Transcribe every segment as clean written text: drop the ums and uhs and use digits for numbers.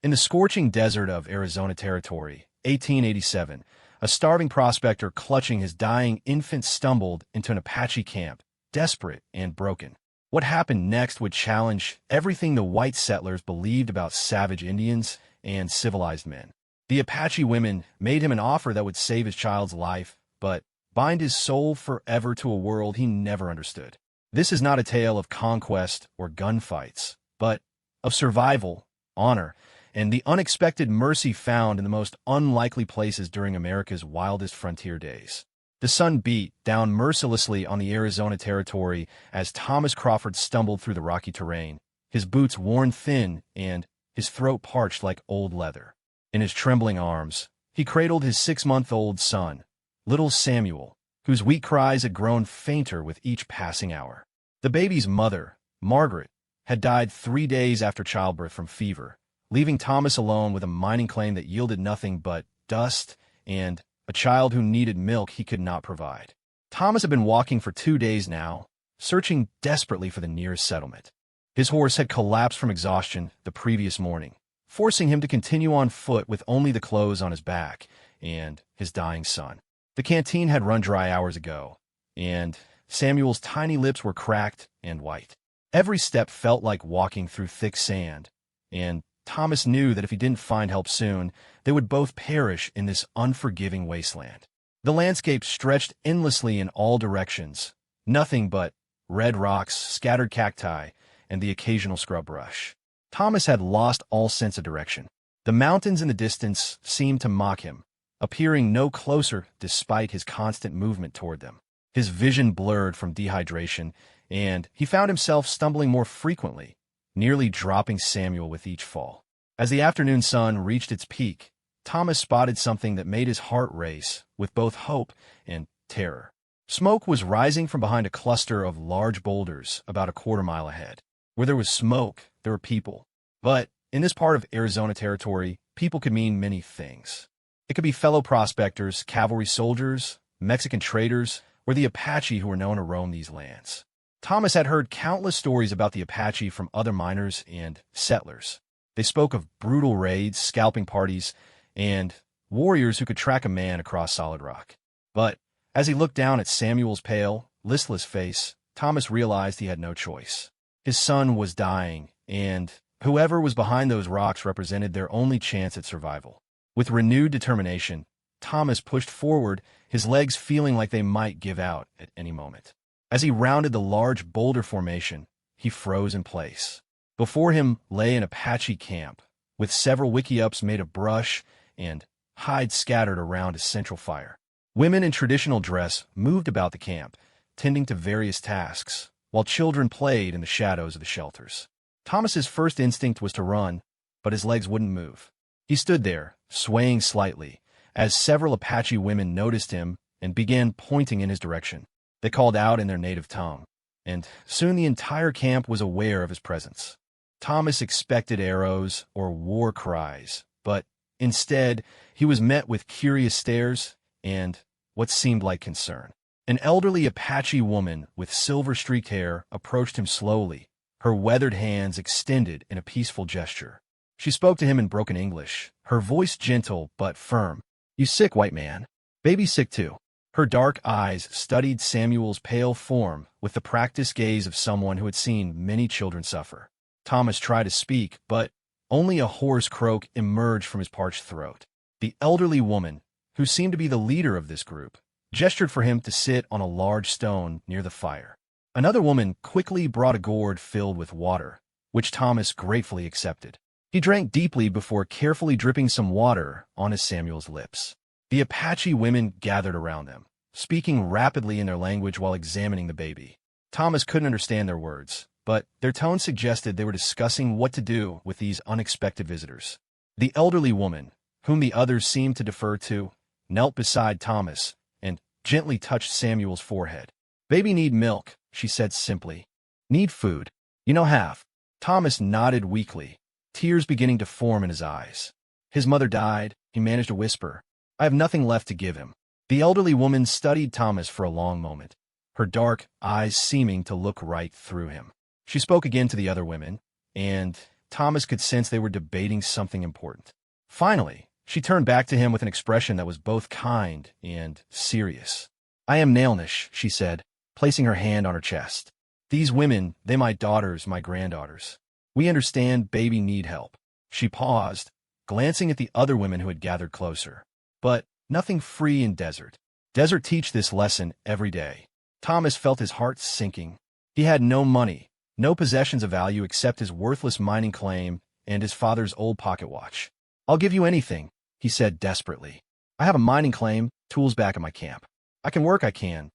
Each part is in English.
In the scorching desert of Arizona Territory, 1887, a starving prospector clutching his dying infant stumbled into an Apache camp, desperate and broken. What happened next would challenge everything the white settlers believed about savage Indians and civilized men. The Apache women made him an offer that would save his child's life, but bind his soul forever to a world he never understood. This is not a tale of conquest or gunfights, but of survival, honor, and the unexpected mercy found in the most unlikely places during America's wildest frontier days. The sun beat down mercilessly on the Arizona Territory as Thomas Crawford stumbled through the rocky terrain, his boots worn thin and his throat parched like old leather. In his trembling arms, he cradled his 6-month-old son, little Samuel, whose weak cries had grown fainter with each passing hour. The baby's mother, Margaret, had died 3 days after childbirth from fever, leaving Thomas alone with a mining claim that yielded nothing but dust and a child who needed milk he could not provide. Thomas had been walking for 2 days now, searching desperately for the nearest settlement. His horse had collapsed from exhaustion the previous morning, forcing him to continue on foot with only the clothes on his back and his dying son. The canteen had run dry hours ago, and Samuel's tiny lips were cracked and white. Every step felt like walking through thick sand, and Thomas knew that if he didn't find help soon, they would both perish in this unforgiving wasteland. The landscape stretched endlessly in all directions, nothing but red rocks, scattered cacti, and the occasional scrub brush. Thomas had lost all sense of direction. The mountains in the distance seemed to mock him, appearing no closer despite his constant movement toward them. His vision blurred from dehydration, and he found himself stumbling more frequently, nearly dropping Samuel with each fall. As the afternoon sun reached its peak, Thomas spotted something that made his heart race with both hope and terror. Smoke was rising from behind a cluster of large boulders about a quarter-mile ahead. Where there was smoke, there were people. But in this part of Arizona Territory, people could mean many things. It could be fellow prospectors, cavalry soldiers, Mexican traders, or the Apache who were known to roam these lands. Thomas had heard countless stories about the Apache from other miners and settlers. They spoke of brutal raids, scalping parties, and warriors who could track a man across solid rock. But as he looked down at Samuel's pale, listless face, Thomas realized he had no choice. His son was dying, and whoever was behind those rocks represented their only chance at survival. With renewed determination, Thomas pushed forward, his legs feeling like they might give out at any moment. As he rounded the large boulder formation, he froze in place. Before him lay an Apache camp, with several wickiups made of brush and hides scattered around a central fire. Women in traditional dress moved about the camp, tending to various tasks, while children played in the shadows of the shelters. Thomas's first instinct was to run, but his legs wouldn't move. He stood there, swaying slightly, as several Apache women noticed him and began pointing in his direction. They called out in their native tongue, and soon the entire camp was aware of his presence. Thomas expected arrows or war cries, but instead he was met with curious stares and what seemed like concern. An elderly Apache woman with silver-streaked hair approached him slowly, her weathered hands extended in a peaceful gesture. She spoke to him in broken English, her voice gentle but firm. "You sick, white man? Baby's sick too." Her dark eyes studied Samuel's pale form with the practiced gaze of someone who had seen many children suffer. Thomas tried to speak, but only a hoarse croak emerged from his parched throat. The elderly woman, who seemed to be the leader of this group, gestured for him to sit on a large stone near the fire. Another woman quickly brought a gourd filled with water, which Thomas gratefully accepted. He drank deeply before carefully dripping some water on his Samuel's lips. The Apache women gathered around them, speaking rapidly in their language while examining the baby. Thomas couldn't understand their words, but their tone suggested they were discussing what to do with these unexpected visitors. The elderly woman, whom the others seemed to defer to, knelt beside Thomas and gently touched Samuel's forehead. "Baby need milk," she said simply. "Need food. You know have." Thomas nodded weakly, tears beginning to form in his eyes. "His mother died," he managed to whisper. "I have nothing left to give him." The elderly woman studied Thomas for a long moment, her dark eyes seeming to look right through him. She spoke again to the other women, and Thomas could sense they were debating something important. Finally, she turned back to him with an expression that was both kind and serious. "I am Nailnish," she said, placing her hand on her chest. "These women, they my daughters, my granddaughters. We understand baby need help." She paused, glancing at the other women who had gathered closer. But nothing free in desert. Desert teach this lesson every day. Thomas felt his heart sinking. He had no money, no possessions of value except his worthless mining claim and his father's old pocket watch. "I'll give you anything," he said desperately. "I have a mining claim, tools back at my camp. I can work, I can."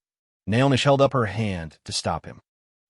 Nailnish held up her hand to stop him.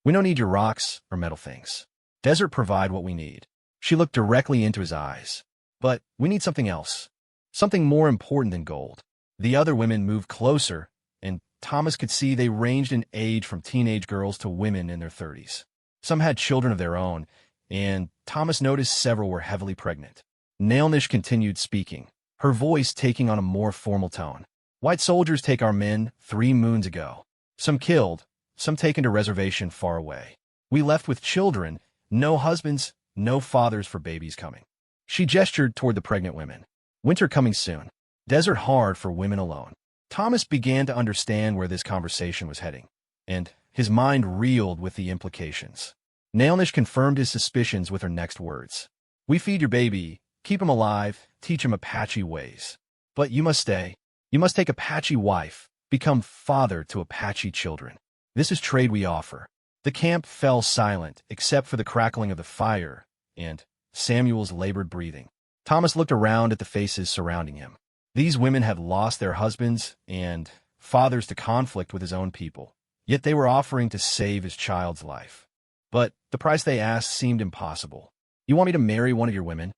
"We don't need your rocks or metal things. Desert provide what we need." She looked directly into his eyes. "But we need something else. Something more important than gold." The other women moved closer, and Thomas could see they ranged in age from teenage girls to women in their 30s. Some had children of their own, and Thomas noticed several were heavily pregnant. Nailnish continued speaking, her voice taking on a more formal tone. "White soldiers take our men 3 moons ago. Some killed, some taken to reservation far away. We left with children, no husbands, no fathers for babies coming." She gestured toward the pregnant women. "Winter coming soon. Desert hard for women alone." Thomas began to understand where this conversation was heading, and his mind reeled with the implications. Nailnish confirmed his suspicions with her next words. "We feed your baby, keep him alive, teach him Apache ways. But you must stay. You must take Apache wife, become father to Apache children. This is trade we offer." The camp fell silent, except for the crackling of the fire and Samuel's labored breathing. Thomas looked around at the faces surrounding him. These women had lost their husbands and fathers to conflict with his own people, yet they were offering to save his child's life. But the price they asked seemed impossible. "You want me to marry one of your women?"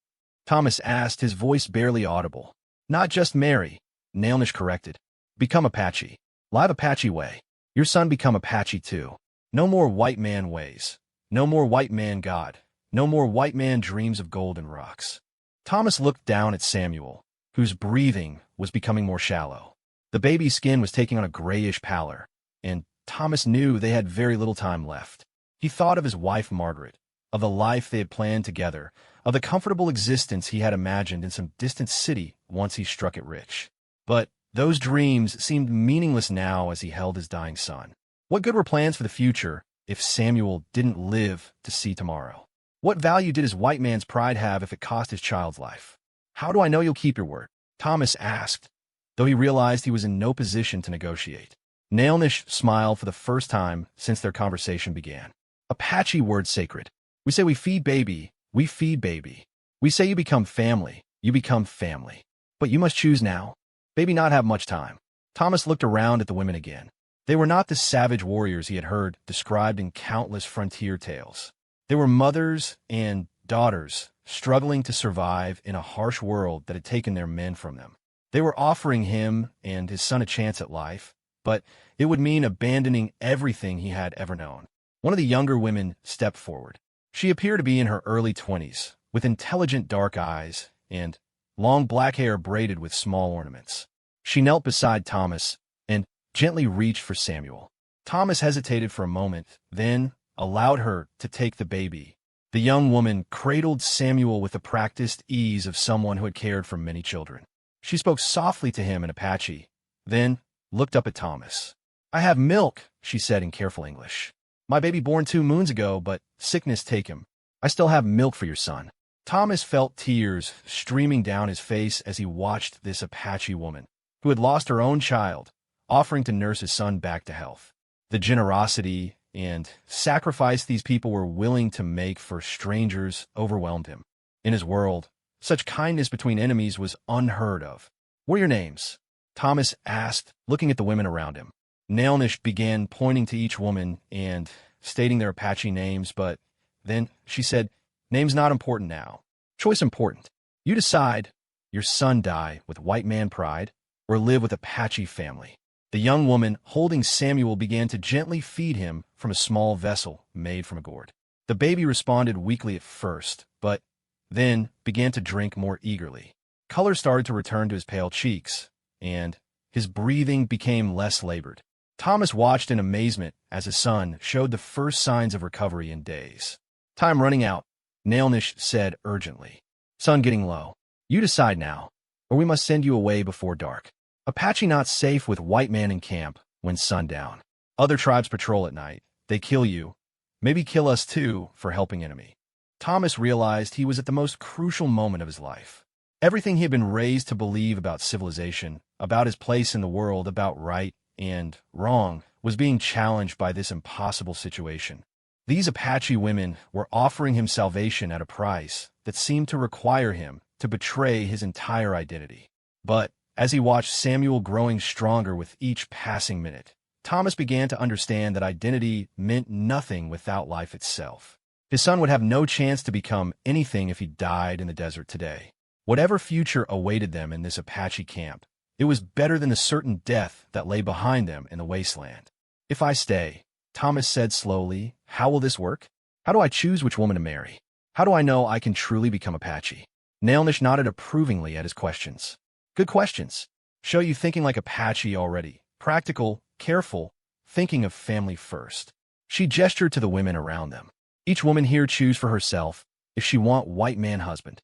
Thomas asked, his voice barely audible. "Not just marry," Nailnish corrected. "Become Apache. Live Apache way. Your son become Apache too. No more white man ways. No more white man God. No more white man dreams of gold and rocks." Thomas looked down at Samuel, whose breathing was becoming more shallow. The baby's skin was taking on a grayish pallor, and Thomas knew they had very little time left. He thought of his wife Margaret, of the life they had planned together, of the comfortable existence he had imagined in some distant city once he struck it rich. But those dreams seemed meaningless now as he held his dying son. What good were plans for the future if Samuel didn't live to see tomorrow? What value did his white man's pride have if it cost his child's life? "How do I know you'll keep your word?" Thomas asked, though he realized he was in no position to negotiate. Nailnish smiled for the first time since their conversation began. "Apache word sacred. We say we feed baby, we feed baby. We say you become family, you become family. But you must choose now. Baby not have much time." Thomas looked around at the women again. They were not the savage warriors he had heard described in countless frontier tales. They were mothers and daughters struggling to survive in a harsh world that had taken their men from them. They were offering him and his son a chance at life, but it would mean abandoning everything he had ever known. One of the younger women stepped forward. She appeared to be in her early 20s, with intelligent dark eyes and long black hair braided with small ornaments. She knelt beside Thomas and gently reached for Samuel. Thomas hesitated for a moment, then allowed her to take the baby. The young woman cradled Samuel with the practiced ease of someone who had cared for many children. She spoke softly to him in Apache, then looked up at Thomas. "I have milk," she said in careful English. "My baby born 2 moons ago, but sickness take him. I still have milk for your son." Thomas felt tears streaming down his face as he watched this Apache woman, who had lost her own child, offering to nurse his son back to health. The generosity and sacrifice these people were willing to make for strangers overwhelmed him. In his world, such kindness between enemies was unheard of. "What are your names?" Thomas asked, looking at the women around him. Nailnish began pointing to each woman and stating their Apache names, but then she said, "Name's not important now. Choice important. You decide, your son die with white man pride or live with Apache family." The young woman holding Samuel began to gently feed him from a small vessel made from a gourd. The baby responded weakly at first, but then began to drink more eagerly. Color started to return to his pale cheeks, and his breathing became less labored. Thomas watched in amazement as his son showed the first signs of recovery in days. "Time running out," Nailnish said urgently. Sun getting low. You decide now, or we must send you away before dark. Apache not safe with white man in camp when sundown. Other tribes patrol at night. They kill you. Maybe kill us too for helping enemy. Thomas realized he was at the most crucial moment of his life. Everything he had been raised to believe about civilization, about his place in the world, about right and wrong, was being challenged by this impossible situation. These Apache women were offering him salvation at a price that seemed to require him to betray his entire identity. But as he watched Samuel growing stronger with each passing minute, Thomas began to understand that identity meant nothing without life itself. His son would have no chance to become anything if he died in the desert today. Whatever future awaited them in this Apache camp, it was better than the certain death that lay behind them in the wasteland. If I stay, Thomas said slowly, how will this work? How do I choose which woman to marry? How do I know I can truly become Apache? Nailnish nodded approvingly at his questions. Good questions. Show you thinking like Apache already. Practical, careful, thinking of family first. She gestured to the women around them. Each woman here choose for herself. If she want white man husband,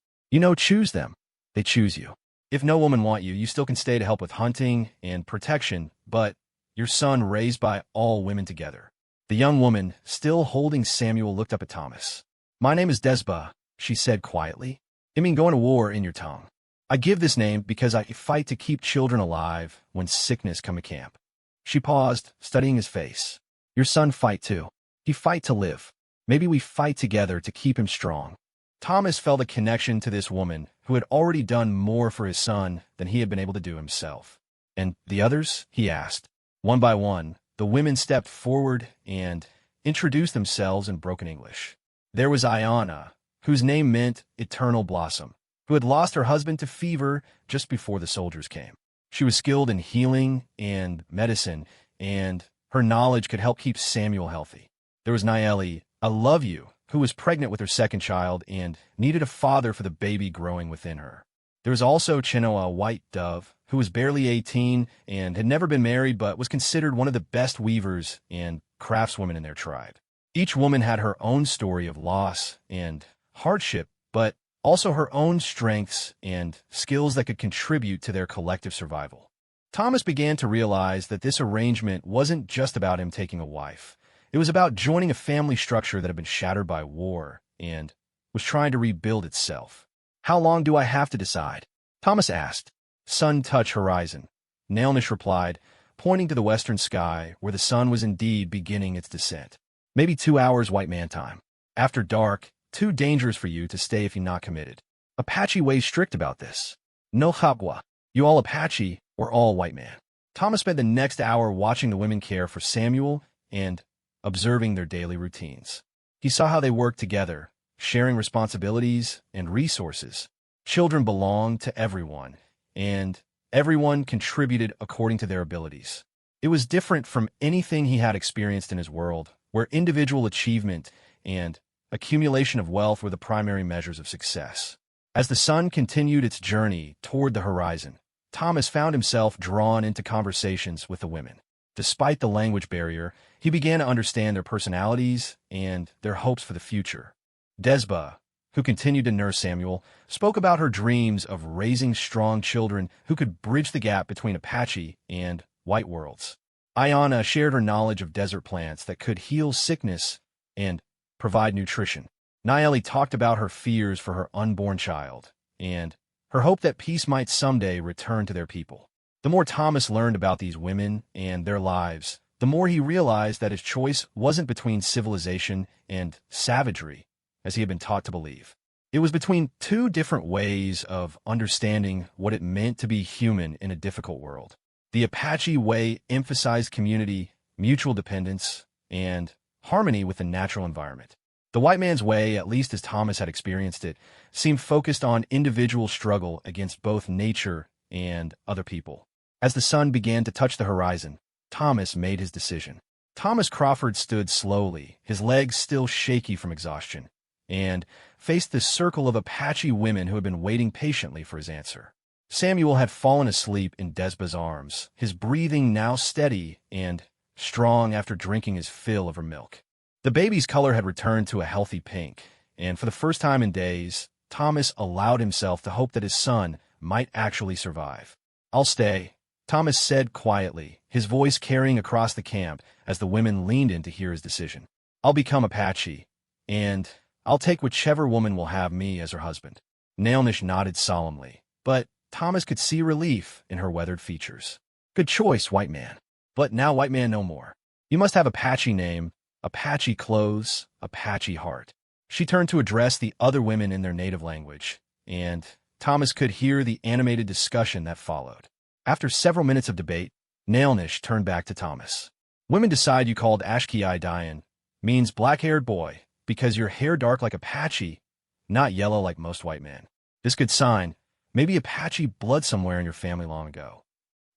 choose them. They choose you. If no woman want you, you still can stay to help with hunting and protection, but your son raised by all women together. The young woman, still holding Samuel, looked up at Thomas. My name is Desba, she said quietly. It mean going to war in your tongue. I give this name because I fight to keep children alive when sickness come to camp. She paused, studying his face. Your son fight too. He fight to live. Maybe we fight together to keep him strong. Thomas felt a connection to this woman who had already done more for his son than he had been able to do himself. And the others? He asked. One by one, the women stepped forward and introduced themselves in broken English. There was Ayana, whose name meant eternal blossom, who had lost her husband to fever just before the soldiers came. She was skilled in healing and medicine, and her knowledge could help keep Samuel healthy. There was Naeli, I love you, who was pregnant with her second child and needed a father for the baby growing within her. There was also Chinoa White Dove, who was barely 18 and had never been married but was considered one of the best weavers and craftswomen in their tribe. Each woman had her own story of loss and hardship, but also her own strengths and skills that could contribute to their collective survival. Thomas began to realize that this arrangement wasn't just about him taking a wife. It was about joining a family structure that had been shattered by war and was trying to rebuild itself. How long do I have to decide? Thomas asked. Sun touch horizon. Nailnish replied, pointing to the western sky where the sun was indeed beginning its descent. Maybe 2 hours white man time. After dark, too dangerous for you to stay if you're not committed. Apache way strict about this. No habwa. You all Apache or all white man. Thomas spent the next hour watching the women care for Samuel and observing their daily routines. He saw how they worked together, sharing responsibilities and resources. Children belonged to everyone, and everyone contributed according to their abilities. It was different from anything he had experienced in his world, where individual achievement and accumulation of wealth were the primary measures of success. As the sun continued its journey toward the horizon, Thomas found himself drawn into conversations with the women. Despite the language barrier, he began to understand their personalities and their hopes for the future. Desba, who continued to nurse Samuel, spoke about her dreams of raising strong children who could bridge the gap between Apache and white worlds. Ayana shared her knowledge of desert plants that could heal sickness and provide nutrition. Naeli talked about her fears for her unborn child and her hope that peace might someday return to their people. The more Thomas learned about these women and their lives, the more he realized that his choice wasn't between civilization and savagery, as he had been taught to believe. It was between two different ways of understanding what it meant to be human in a difficult world. The Apache way emphasized community, mutual dependence, and harmony with the natural environment. The white man's way, at least as Thomas had experienced it, seemed focused on individual struggle against both nature and other people. As the sun began to touch the horizon, Thomas made his decision. Thomas Crawford stood slowly, his legs still shaky from exhaustion, and faced the circle of Apache women who had been waiting patiently for his answer. Samuel had fallen asleep in Desba's arms, his breathing now steady and strong after drinking his fill of her milk. The baby's color had returned to a healthy pink, and for the first time in days, Thomas allowed himself to hope that his son might actually survive. "I'll stay," Thomas said quietly, his voice carrying across the camp as the women leaned in to hear his decision. "I'll become Apache, and I'll take whichever woman will have me as her husband." Nailnish nodded solemnly, but Thomas could see relief in her weathered features. "Good choice, white man. But now white man no more. You must have Apache name, Apache clothes, Apache heart." She turned to address the other women in their native language, and Thomas could hear the animated discussion that followed. After several minutes of debate, Nailnish turned back to Thomas. "Women decide you called Ashki Dayan, means black-haired boy, because your hair dark like Apache, not yellow like most white men. This could sign, maybe Apache blood somewhere in your family long ago."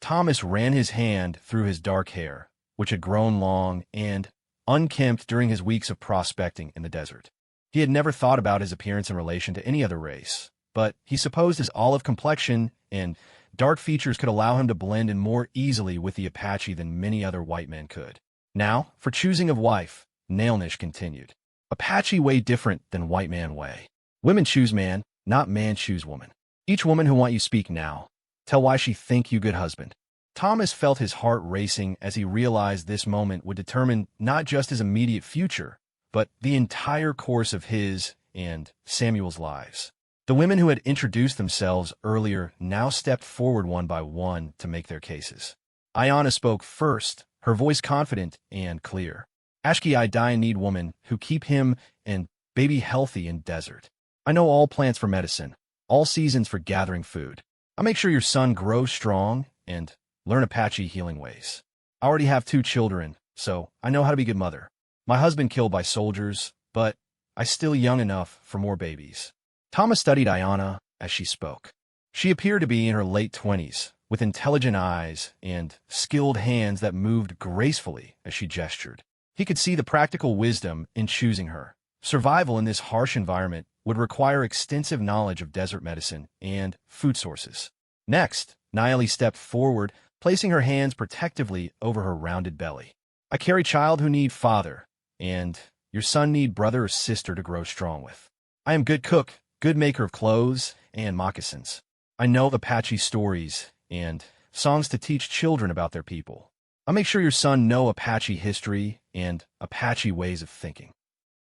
Thomas ran his hand through his dark hair, which had grown long and unkempt during his weeks of prospecting in the desert. He had never thought about his appearance in relation to any other race, but he supposed his olive complexion and dark features could allow him to blend in more easily with the Apache than many other white men could. "Now, for choosing of wife," Nailnish continued. "Apache way different than white man way. Women choose man, not man choose woman. Each woman who want you speak now. Tell why she think you good husband." Thomas felt his heart racing as he realized this moment would determine not just his immediate future, but the entire course of his and Samuel's lives. The women who had introduced themselves earlier now stepped forward one by one to make their cases. Ayana spoke first, her voice confident and clear. "Ashki I need woman who keep him and baby healthy in desert. I know all plants for medicine, all seasons for gathering food. I'll make sure your son grows strong and learn Apache healing ways. I already have 2 children, so I know how to be a good mother. My husband killed by soldiers, but I still young enough for more babies." Thomas studied Ayana as she spoke. She appeared to be in her late 20s, with intelligent eyes and skilled hands that moved gracefully as she gestured. He could see the practical wisdom in choosing her. Survival in this harsh environment would require extensive knowledge of desert medicine and food sources. Next, Nayeli stepped forward, placing her hands protectively over her rounded belly. "I carry child who need father, and your son need brother or sister to grow strong with. I am good cook, good maker of clothes and moccasins. I know Apache stories and songs to teach children about their people. I'll make sure your son know Apache history and Apache ways of thinking."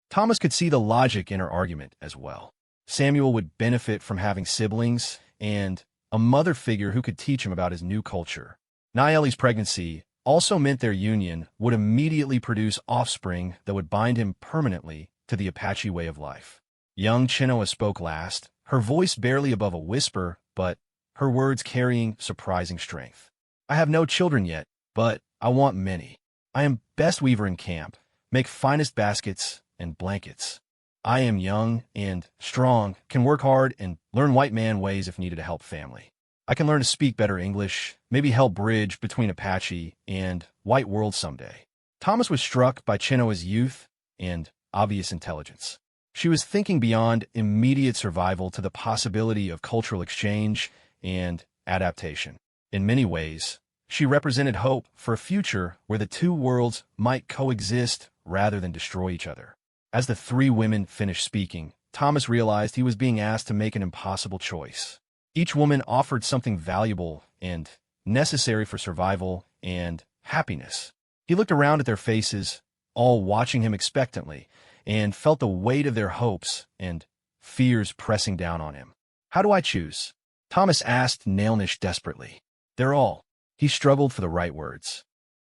Thomas could see the logic in her argument as well. Samuel would benefit from having siblings and a mother figure who could teach him about his new culture. Nayeli's pregnancy also meant their union would immediately produce offspring that would bind him permanently to the Apache way of life. Young Chinoa spoke last, her voice barely above a whisper, but her words carrying surprising strength. "I have no children yet, but I want many. I am best weaver in camp, make finest baskets and blankets. I am young and strong, can work hard and learn white man ways if needed to help family. I can learn to speak better English, maybe help bridge between Apache and white world someday." Thomas was struck by Chinoa's youth and obvious intelligence. She was thinking beyond immediate survival to the possibility of cultural exchange and adaptation. In many ways, she represented hope for a future where the 2 worlds might coexist rather than destroy each other. As the 3 women finished speaking, Thomas realized he was being asked to make an impossible choice. Each woman offered something valuable and necessary for survival and happiness. He looked around at their faces, all watching him expectantly, and felt the weight of their hopes and fears pressing down on him. "How do I choose?" Thomas asked Nailnish desperately. "They're all." He struggled for the right words.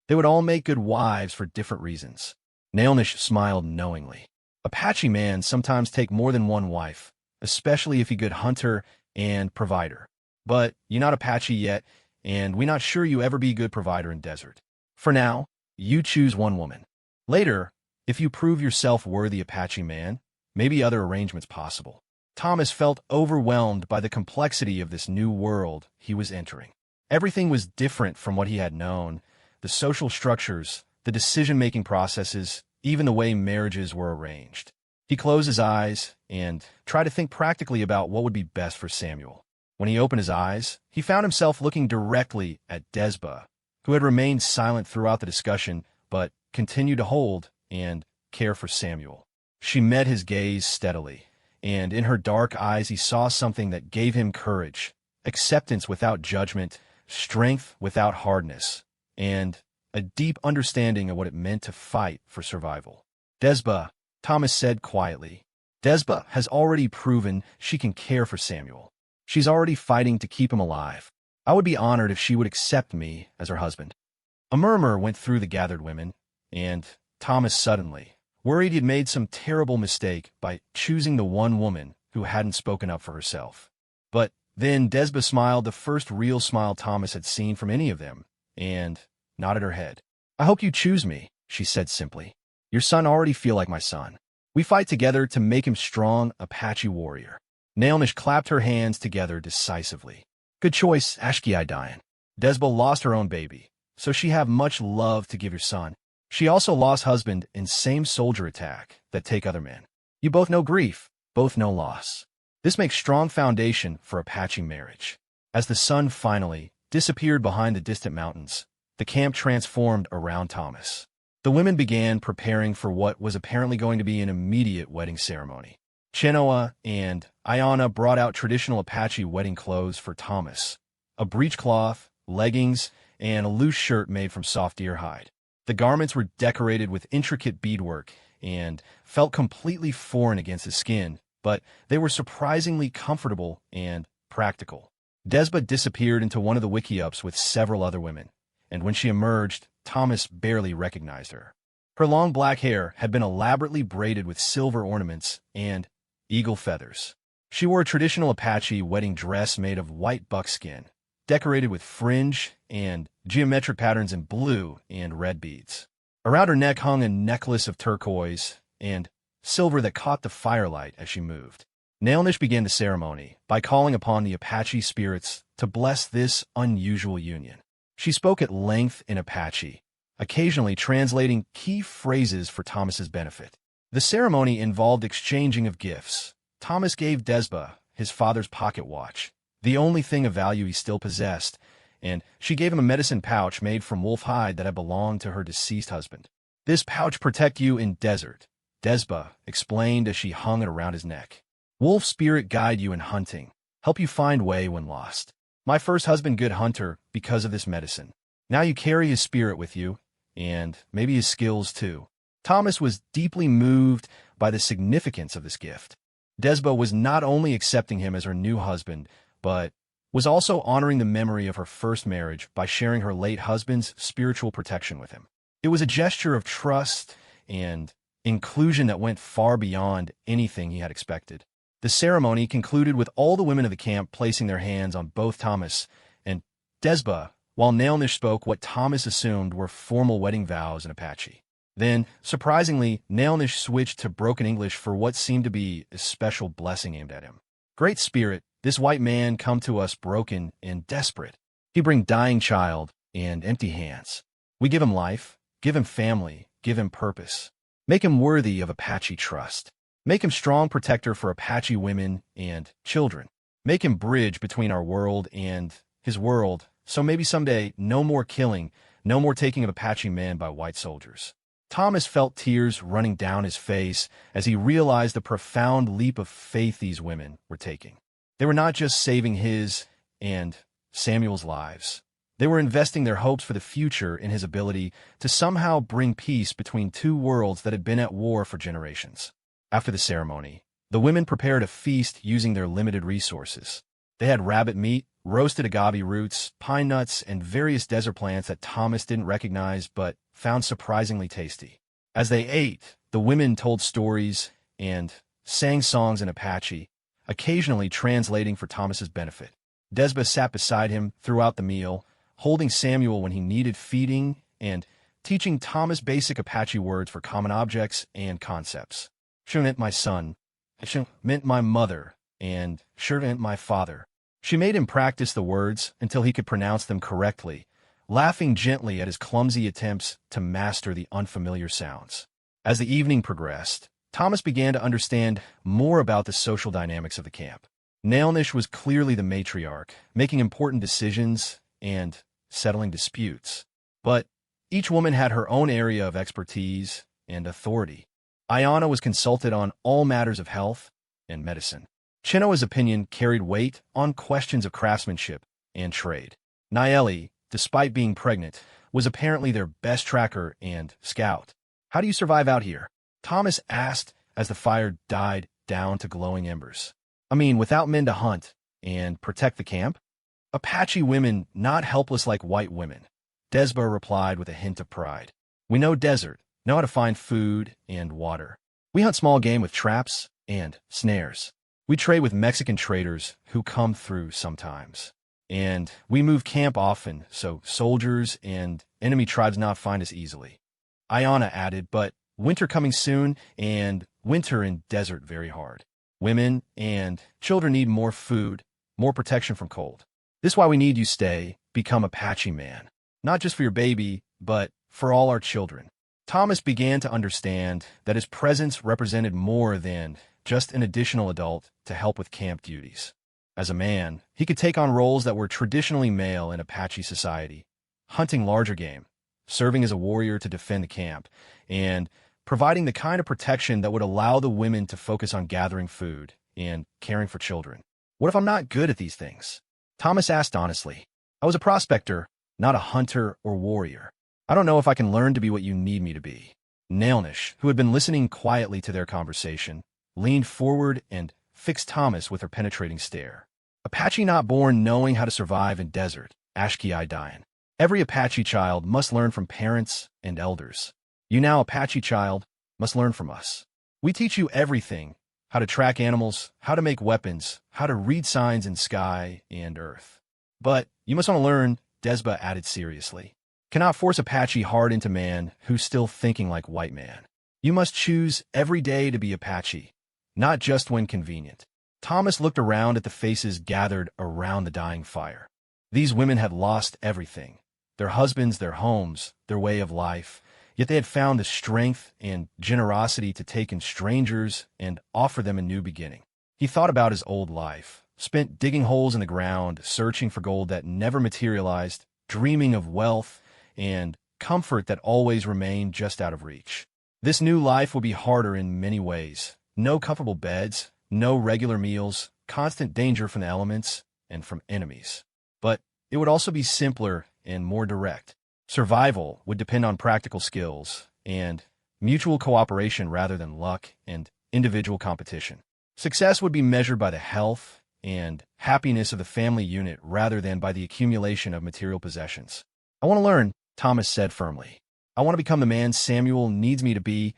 "They would all make good wives for different reasons." Nailnish smiled knowingly. "Apache man sometimes take more than one wife, especially if he good hunter and provider. But you not Apache yet, and we not sure you ever be good provider in desert. For now, you choose one woman. Later, if you prove yourself worthy Apache man, maybe other arrangements possible." Thomas felt overwhelmed by the complexity of this new world he was entering. Everything was different from what he had known. The social structures, the decision-making processes, even the way marriages were arranged. He closed his eyes and tried to think practically about what would be best for Samuel. When he opened his eyes, he found himself looking directly at Desba, who had remained silent throughout the discussion but continued to hold and care for Samuel. She met his gaze steadily, and in her dark eyes he saw something that gave him courage, acceptance without judgment, strength without hardness, and a deep understanding of what it meant to fight for survival. Desba, Thomas said quietly. Desba has already proven she can care for Samuel. She's already fighting to keep him alive. I would be honored if she would accept me as her husband. A murmur went through the gathered women, and Thomas suddenly, worried he'd made some terrible mistake by choosing the one woman who hadn't spoken up for herself. But then Desba smiled, the first real smile Thomas had seen from any of them, and nodded her head. I hope you choose me, she said simply. Your son already feel like my son. We fight together to make him strong Apache warrior. Nailnish clapped her hands together decisively. Good choice, Ashki Dian. Desba lost her own baby, so she have much love to give your son. She also lost husband in same soldier attack that take other men. You both know grief, both know loss. This makes strong foundation for Apache marriage. As the sun finally disappeared behind the distant mountains, the camp transformed around Thomas. The women began preparing for what was apparently going to be an immediate wedding ceremony. Chenoa and Ayana brought out traditional Apache wedding clothes for Thomas, a breechcloth, leggings, and a loose shirt made from soft deer hide. The garments were decorated with intricate beadwork and felt completely foreign against his skin, but they were surprisingly comfortable and practical. Desba disappeared into one of the wiki-ups with several other women, and when she emerged, Thomas barely recognized her. Her long black hair had been elaborately braided with silver ornaments and eagle feathers. She wore a traditional Apache wedding dress made of white buckskin, decorated with fringe and geometric patterns in blue and red beads. Around her neck hung a necklace of turquoise and silver that caught the firelight as she moved. Nailnish began the ceremony by calling upon the Apache spirits to bless this unusual union. She spoke at length in Apache, occasionally translating key phrases for Thomas's benefit. The ceremony involved exchanging of gifts. Thomas gave Desba his father's pocket watch, the only thing of value he still possessed, and she gave him a medicine pouch made from wolf hide that had belonged to her deceased husband. This pouch protect you in desert, Desba explained as she hung it around his neck. Wolf spirit guide you in hunting, help you find way when lost. My first husband good hunter because of this medicine. Now you carry his spirit with you, and maybe his skills too. Thomas was deeply moved by the significance of this gift. Desba was not only accepting him as her new husband, but was also honoring the memory of her first marriage by sharing her late husband's spiritual protection with him. It was a gesture of trust and inclusion that went far beyond anything he had expected. The ceremony concluded with all the women of the camp placing their hands on both Thomas and Desba, while Nailnish spoke what Thomas assumed were formal wedding vows in Apache. Then, surprisingly, Nailnish switched to broken English for what seemed to be a special blessing aimed at him. Great Spirit, this white man come to us broken and desperate. He bring dying child and empty hands. We give him life, give him family, give him purpose. Make him worthy of Apache trust. Make him strong protector for Apache women and children. Make him bridge between our world and his world, so maybe someday no more killing, no more taking of Apache men by white soldiers. Thomas felt tears running down his face as he realized the profound leap of faith these women were taking. They were not just saving his and Samuel's lives. They were investing their hopes for the future in his ability to somehow bring peace between two worlds that had been at war for generations. After the ceremony, the women prepared a feast using their limited resources. They had rabbit meat, roasted agave roots, pine nuts, and various desert plants that Thomas didn't recognize but found surprisingly tasty. As they ate, the women told stories and sang songs in Apache, occasionally translating for Thomas's benefit. Desba sat beside him throughout the meal, holding Samuel when he needed feeding and teaching Thomas basic Apache words for common objects and concepts. She meant my son, she meant my mother, and she meant my father. She made him practice the words until he could pronounce them correctly, laughing gently at his clumsy attempts to master the unfamiliar sounds. As the evening progressed, Thomas began to understand more about the social dynamics of the camp. Nailnish was clearly the matriarch, making important decisions and settling disputes. But each woman had her own area of expertise and authority. Ayana was consulted on all matters of health and medicine. Chinoa's opinion carried weight on questions of craftsmanship and trade. Nayeli, despite being pregnant, was apparently their best tracker and scout. "How do you survive out here?" Thomas asked as the fire died down to glowing embers. "I mean, without men to hunt and protect the camp?" "Apache women, not helpless like white women," Desba replied with a hint of pride. "We know desert, know how to find food and water. We hunt small game with traps and snares. We trade with Mexican traders who come through sometimes. And we move camp often, so soldiers and enemy tribes not find us easily." Ayana added, "But winter coming soon, and winter in desert very hard. Women and children need more food, more protection from cold. This is why we need you stay, become Apache man. Not just for your baby, but for all our children." Thomas began to understand that his presence represented more than just an additional adult to help with camp duties. As a man, he could take on roles that were traditionally male in Apache society, hunting larger game, serving as a warrior to defend the camp, and providing the kind of protection that would allow the women to focus on gathering food and caring for children. "What if I'm not good at these things?" Thomas asked honestly. "I was a prospector, not a hunter or warrior. I don't know if I can learn to be what you need me to be." Nailnish, who had been listening quietly to their conversation, leaned forward and fixed Thomas with her penetrating stare. "Apache not born knowing how to survive in desert, Ashki Dian. Every Apache child must learn from parents and elders. You now, Apache child, must learn from us. We teach you everything, how to track animals, how to make weapons, how to read signs in sky and earth. But you must want to learn," Desba added seriously. "Cannot force Apache hard into man who's still thinking like white man. You must choose every day to be Apache, not just when convenient." Thomas looked around at the faces gathered around the dying fire. These women had lost everything, their husbands, their homes, their way of life, yet they had found the strength and generosity to take in strangers and offer them a new beginning. He thought about his old life, spent digging holes in the ground, searching for gold that never materialized, dreaming of wealth and comfort that always remained just out of reach. This new life would be harder in many ways. No comfortable beds, no regular meals, constant danger from the elements and from enemies. But it would also be simpler and more direct. Survival would depend on practical skills and mutual cooperation rather than luck and individual competition. Success would be measured by the health and happiness of the family unit rather than by the accumulation of material possessions. "I want to learn," Thomas said firmly. "I want to become the man Samuel needs me to be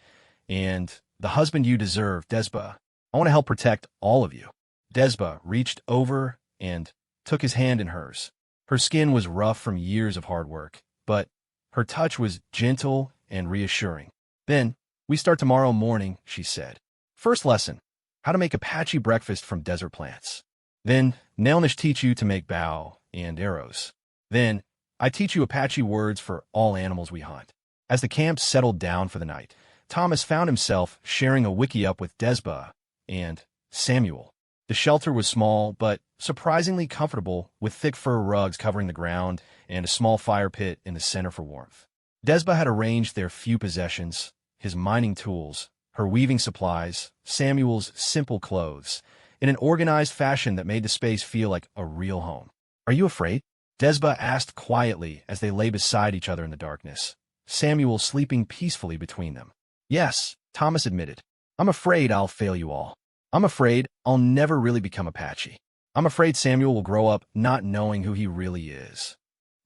and the husband you deserve, Desba. I want to help protect all of you." Desba reached over and took his hand in hers. Her skin was rough from years of hard work, but her touch was gentle and reassuring. "Then, we start tomorrow morning," she said. "First lesson, how to make Apache breakfast from desert plants. Then, Nailnish teach you to make bow and arrows. Then, I teach you Apache words for all animals we hunt." As the camp settled down for the night, Thomas found himself sharing a wiki-up with Desba and Samuel. The shelter was small, but surprisingly comfortable, with thick fur rugs covering the ground and a small fire pit in the center for warmth. Desba had arranged their few possessions, his mining tools, her weaving supplies, Samuel's simple clothes, in an organized fashion that made the space feel like a real home. "Are you afraid?" Desba asked quietly as they lay beside each other in the darkness, Samuel sleeping peacefully between them. "Yes," Thomas admitted. "I'm afraid I'll fail you all. I'm afraid I'll never really become Apache. I'm afraid Samuel will grow up not knowing who he really is."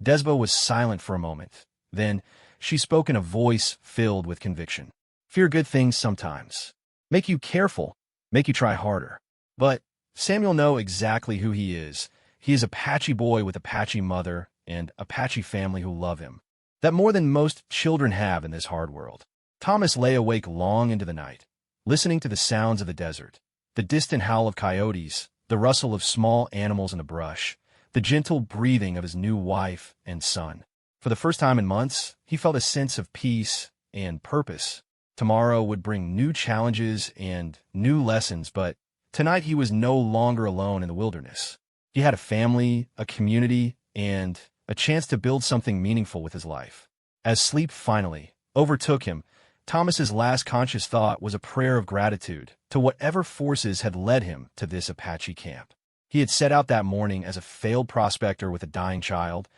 Desba was silent for a moment. Then she spoke in a voice filled with conviction. "Fear good things sometimes. Make you careful, make you try harder. But Samuel know exactly who he is. He is Apache boy with Apache mother and Apache family who love him. That more than most children have in this hard world." Thomas lay awake long into the night, listening to the sounds of the desert, the distant howl of coyotes, the rustle of small animals in the brush, the gentle breathing of his new wife and son. For the first time in months, he felt a sense of peace and purpose. Tomorrow would bring new challenges and new lessons, but tonight he was no longer alone in the wilderness. He had a family, a community, and a chance to build something meaningful with his life. As sleep finally overtook him, Thomas's last conscious thought was a prayer of gratitude to whatever forces had led him to this Apache camp. He had set out that morning as a failed prospector with a dying child,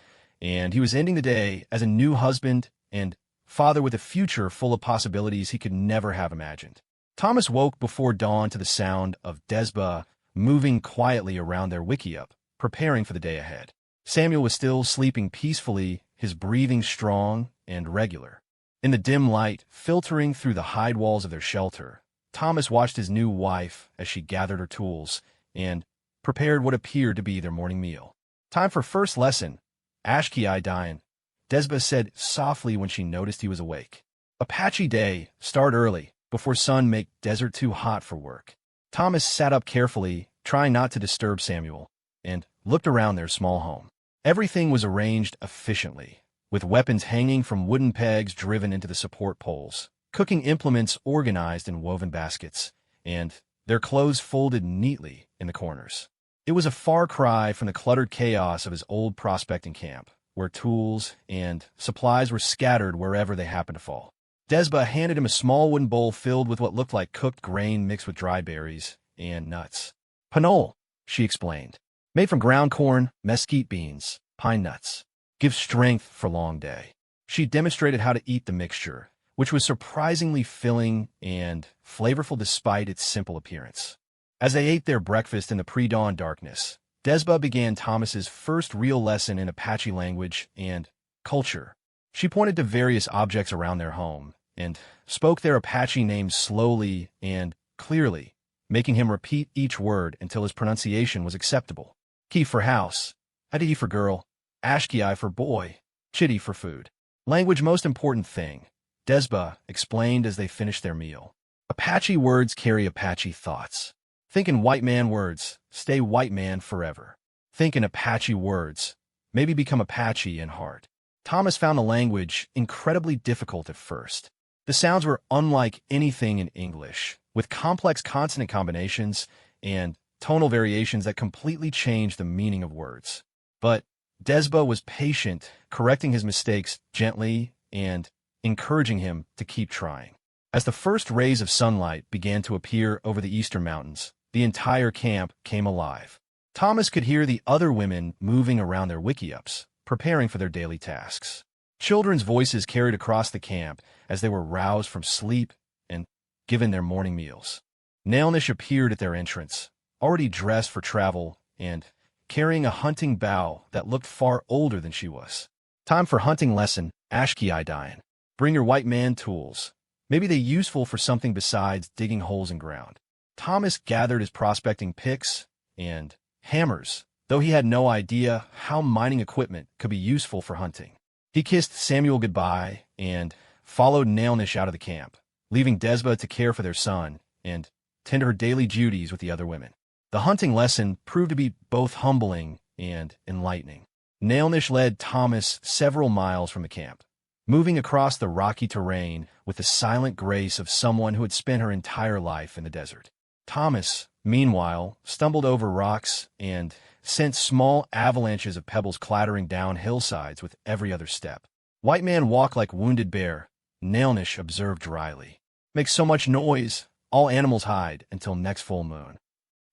and he was ending the day as a new husband and father with a future full of possibilities he could never have imagined. Thomas woke before dawn to the sound of Desba moving quietly around their wickiup, preparing for the day ahead. Samuel was still sleeping peacefully, his breathing strong and regular. In the dim light filtering through the hide walls of their shelter, Thomas watched his new wife as she gathered her tools and prepared what appeared to be their morning meal. "Time for first lesson, Ashki Dian," Desba said softly when she noticed he was awake. "Apache day, start early, before sun make desert too hot for work." Thomas sat up carefully, trying not to disturb Samuel, and looked around their small home. Everything was arranged efficiently, with weapons hanging from wooden pegs driven into the support poles, cooking implements organized in woven baskets, and their clothes folded neatly in the corners. It was a far cry from the cluttered chaos of his old prospecting camp, where tools and supplies were scattered wherever they happened to fall. Desba handed him a small wooden bowl filled with what looked like cooked grain mixed with dry berries and nuts. "Panol," she explained. "Made from ground corn, mesquite beans, pine nuts. Gives strength for long day." She demonstrated how to eat the mixture, which was surprisingly filling and flavorful despite its simple appearance. As they ate their breakfast in the pre-dawn darkness, Desba began Thomas's first real lesson in Apache language and culture. She pointed to various objects around their home and spoke their Apache names slowly and clearly, making him repeat each word until his pronunciation was acceptable. "Ki for house, Adi for girl, Ashki for boy, Chitty for food." Language most important thing, Desba explained as they finished their meal. Apache words carry Apache thoughts. Think in white man words, stay white man forever. Think in Apache words, maybe become Apache in heart. Thomas found the language incredibly difficult at first. The sounds were unlike anything in English, with complex consonant combinations and tonal variations that completely changed the meaning of words. But Desba was patient, correcting his mistakes gently and encouraging him to keep trying. As the first rays of sunlight began to appear over the eastern mountains, the entire camp came alive. Thomas could hear the other women moving around their wickiups, preparing for their daily tasks. Children's voices carried across the camp as they were roused from sleep and given their morning meals. Nailnish appeared at their entrance, already dressed for travel and carrying a hunting bow that looked far older than she was. "Time for hunting lesson, Ashki Dian. Bring your white man tools. Maybe they useful for something besides digging holes in ground." Thomas gathered his prospecting picks and hammers, though he had no idea how mining equipment could be useful for hunting. He kissed Samuel goodbye and followed Nailnish out of the camp, leaving Desba to care for their son and tend to her daily duties with the other women. The hunting lesson proved to be both humbling and enlightening. Nailnish led Thomas several miles from the camp, moving across the rocky terrain with the silent grace of someone who had spent her entire life in the desert. Thomas, meanwhile, stumbled over rocks and sent small avalanches of pebbles clattering down hillsides with every other step. "White man walk like wounded bear," Nailnish observed dryly. "Makes so much noise, all animals hide until next full moon."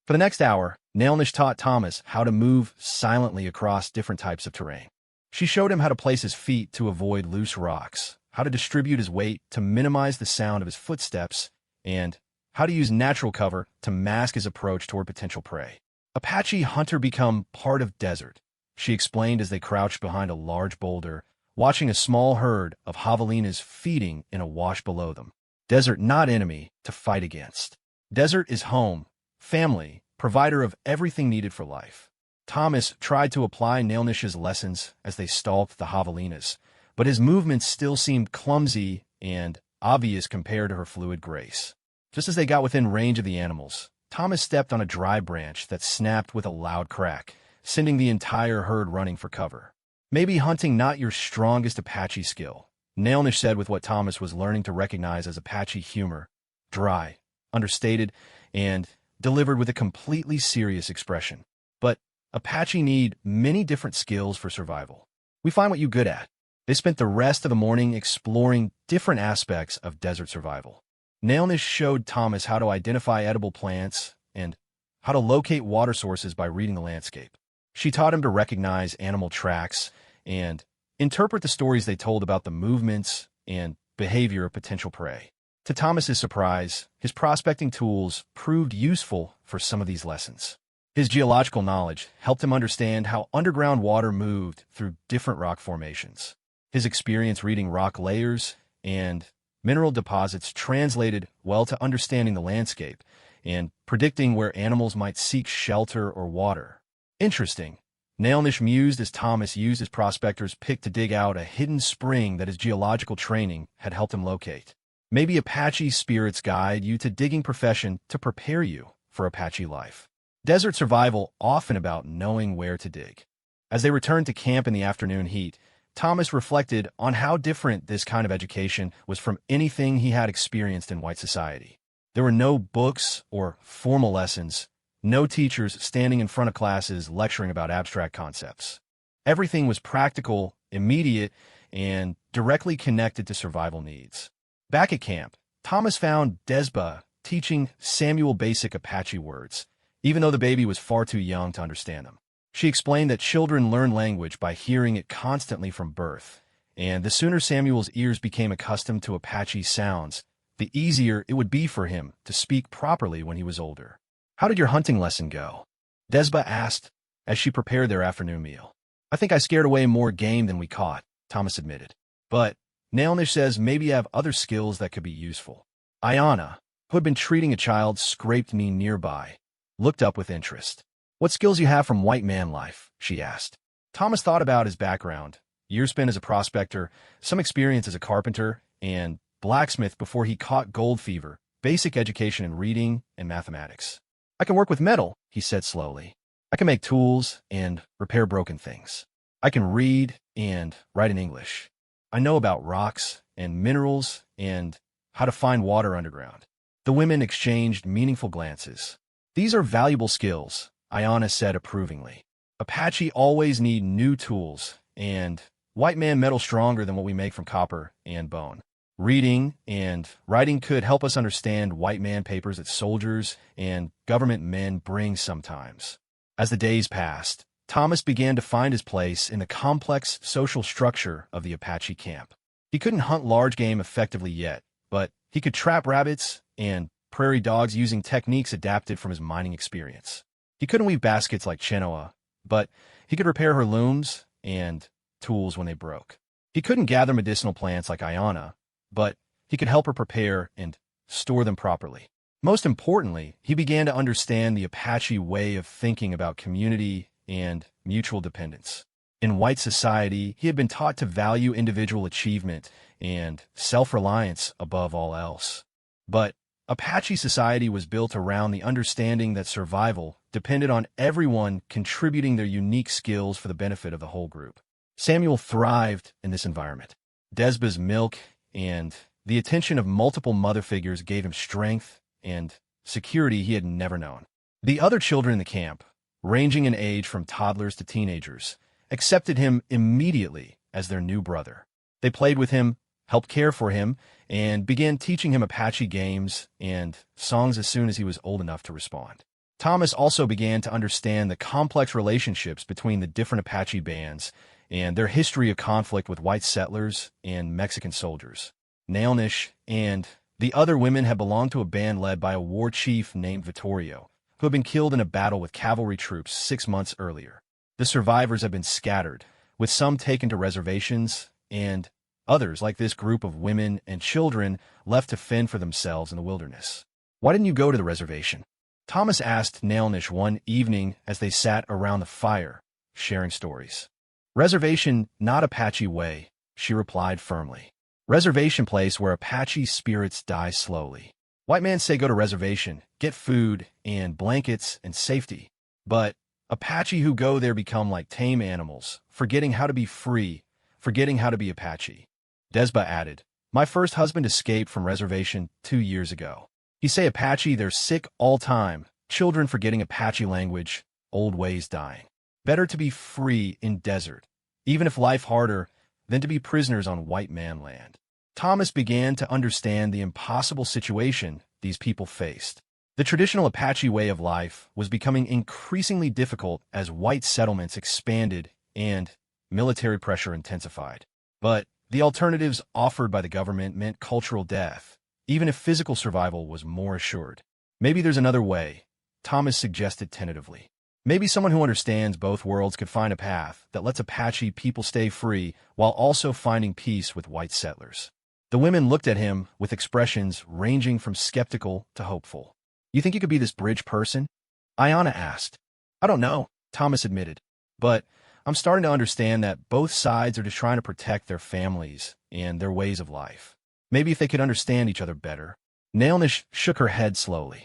For the next hour, Nailnish taught Thomas how to move silently across different types of terrain. She showed him how to place his feet to avoid loose rocks, how to distribute his weight to minimize the sound of his footsteps, and how to use natural cover to mask his approach toward potential prey. "Apache hunter become part of desert," she explained as they crouched behind a large boulder, watching a small herd of javelinas feeding in a wash below them. "Desert not enemy to fight against. Desert is home, family, provider of everything needed for life." Thomas tried to apply Nailnish's lessons as they stalked the javelinas, but his movements still seemed clumsy and obvious compared to her fluid grace. Just as they got within range of the animals, Thomas stepped on a dry branch that snapped with a loud crack, sending the entire herd running for cover. "Maybe hunting not your strongest Apache skill," Nailnish said with what Thomas was learning to recognize as Apache humor, dry, understated, and delivered with a completely serious expression. "But Apache need many different skills for survival. We find what you good at." They spent the rest of the morning exploring different aspects of desert survival. Nailnish showed Thomas how to identify edible plants and how to locate water sources by reading the landscape. She taught him to recognize animal tracks and interpret the stories they told about the movements and behavior of potential prey. To Thomas's surprise, his prospecting tools proved useful for some of these lessons. His geological knowledge helped him understand how underground water moved through different rock formations. His experience reading rock layers and mineral deposits translated well to understanding the landscape and predicting where animals might seek shelter or water. Interesting. Nailnish mused as Thomas used his prospector's pick to dig out a hidden spring that his geological training had helped him locate. Maybe Apache spirits guide you to digging profession to prepare you for Apache life. Desert survival often about knowing where to dig. As they returned to camp in the afternoon heat, Thomas reflected on how different this kind of education was from anything he had experienced in white society. There were no books or formal lessons, no teachers standing in front of classes lecturing about abstract concepts. Everything was practical, immediate, and directly connected to survival needs. Back at camp, Thomas found Desba teaching Samuel basic Apache words, even though the baby was far too young to understand them. She explained that children learn language by hearing it constantly from birth, and the sooner Samuel's ears became accustomed to Apache sounds, the easier it would be for him to speak properly when he was older. "How did your hunting lesson go?" Desba asked as she prepared their afternoon meal. "I think I scared away more game than we caught," Thomas admitted. "But Nailnish says maybe you have other skills that could be useful." Ayana, who had been treating a child scraped knee nearby, looked up with interest. "What skills you have from white man life?" she asked. Thomas thought about his background, years spent as a prospector, some experience as a carpenter, and blacksmith before he caught gold fever, basic education in reading and mathematics. "I can work with metal," he said slowly. "I can make tools and repair broken things. I can read and write in English. I know about rocks and minerals and how to find water underground." The women exchanged meaningful glances. "These are valuable skills," Ayana said approvingly. "Apache always need new tools, and white man metal stronger than what we make from copper and bone. Reading and writing could help us understand white man papers that soldiers and government men bring sometimes." As the days passed, Thomas began to find his place in the complex social structure of the Apache camp. He couldn't hunt large game effectively yet, but he could trap rabbits and prairie dogs using techniques adapted from his mining experience. He couldn't weave baskets like Chenoa, but he could repair her looms and tools when they broke. He couldn't gather medicinal plants like Ayana, but he could help her prepare and store them properly. Most importantly, he began to understand the Apache way of thinking about community and mutual dependence. In white society, he had been taught to value individual achievement and self-reliance above all else. But Apache society was built around the understanding that survival depended on everyone contributing their unique skills for the benefit of the whole group. Samuel thrived in this environment. Desba's milk and the attention of multiple mother figures gave him strength and security he had never known. The other children in the camp, ranging in age from toddlers to teenagers, accepted him immediately as their new brother. They played with him, helped care for him, and began teaching him Apache games and songs as soon as he was old enough to respond. Thomas also began to understand the complex relationships between the different Apache bands and their history of conflict with white settlers and Mexican soldiers. Nailnish and the other women had belonged to a band led by a war chief named Vittorio, who had been killed in a battle with cavalry troops 6 months earlier. The survivors had been scattered, with some taken to reservations, and others, like this group of women and children, left to fend for themselves in the wilderness. "Why didn't you go to the reservation?" Thomas asked Nailnish one evening as they sat around the fire, sharing stories. "Reservation, not Apache way," she replied firmly. "Reservation place where Apache spirits die slowly. White men say go to reservation, get food and blankets and safety. But Apache who go there become like tame animals, forgetting how to be free, forgetting how to be Apache." Desba added, "My first husband escaped from reservation 2 years ago. He say Apache they're sick all time, children forgetting Apache language, old ways dying. Better to be free in desert. Even if life harder, than to be prisoners on white man land. Thomas began to understand the impossible situation these people faced. The traditional Apache way of life was becoming increasingly difficult as white settlements expanded and military pressure intensified. But the alternatives offered by the government meant cultural death, even if physical survival was more assured. Maybe there's another way, Thomas suggested tentatively. Maybe someone who understands both worlds could find a path that lets Apache people stay free while also finding peace with white settlers. The women looked at him with expressions ranging from skeptical to hopeful. You think you could be this bridge person? Ayana asked. I don't know, Thomas admitted, but I'm starting to understand that both sides are just trying to protect their families and their ways of life. Maybe if they could understand each other better. Nailnish shook her head slowly.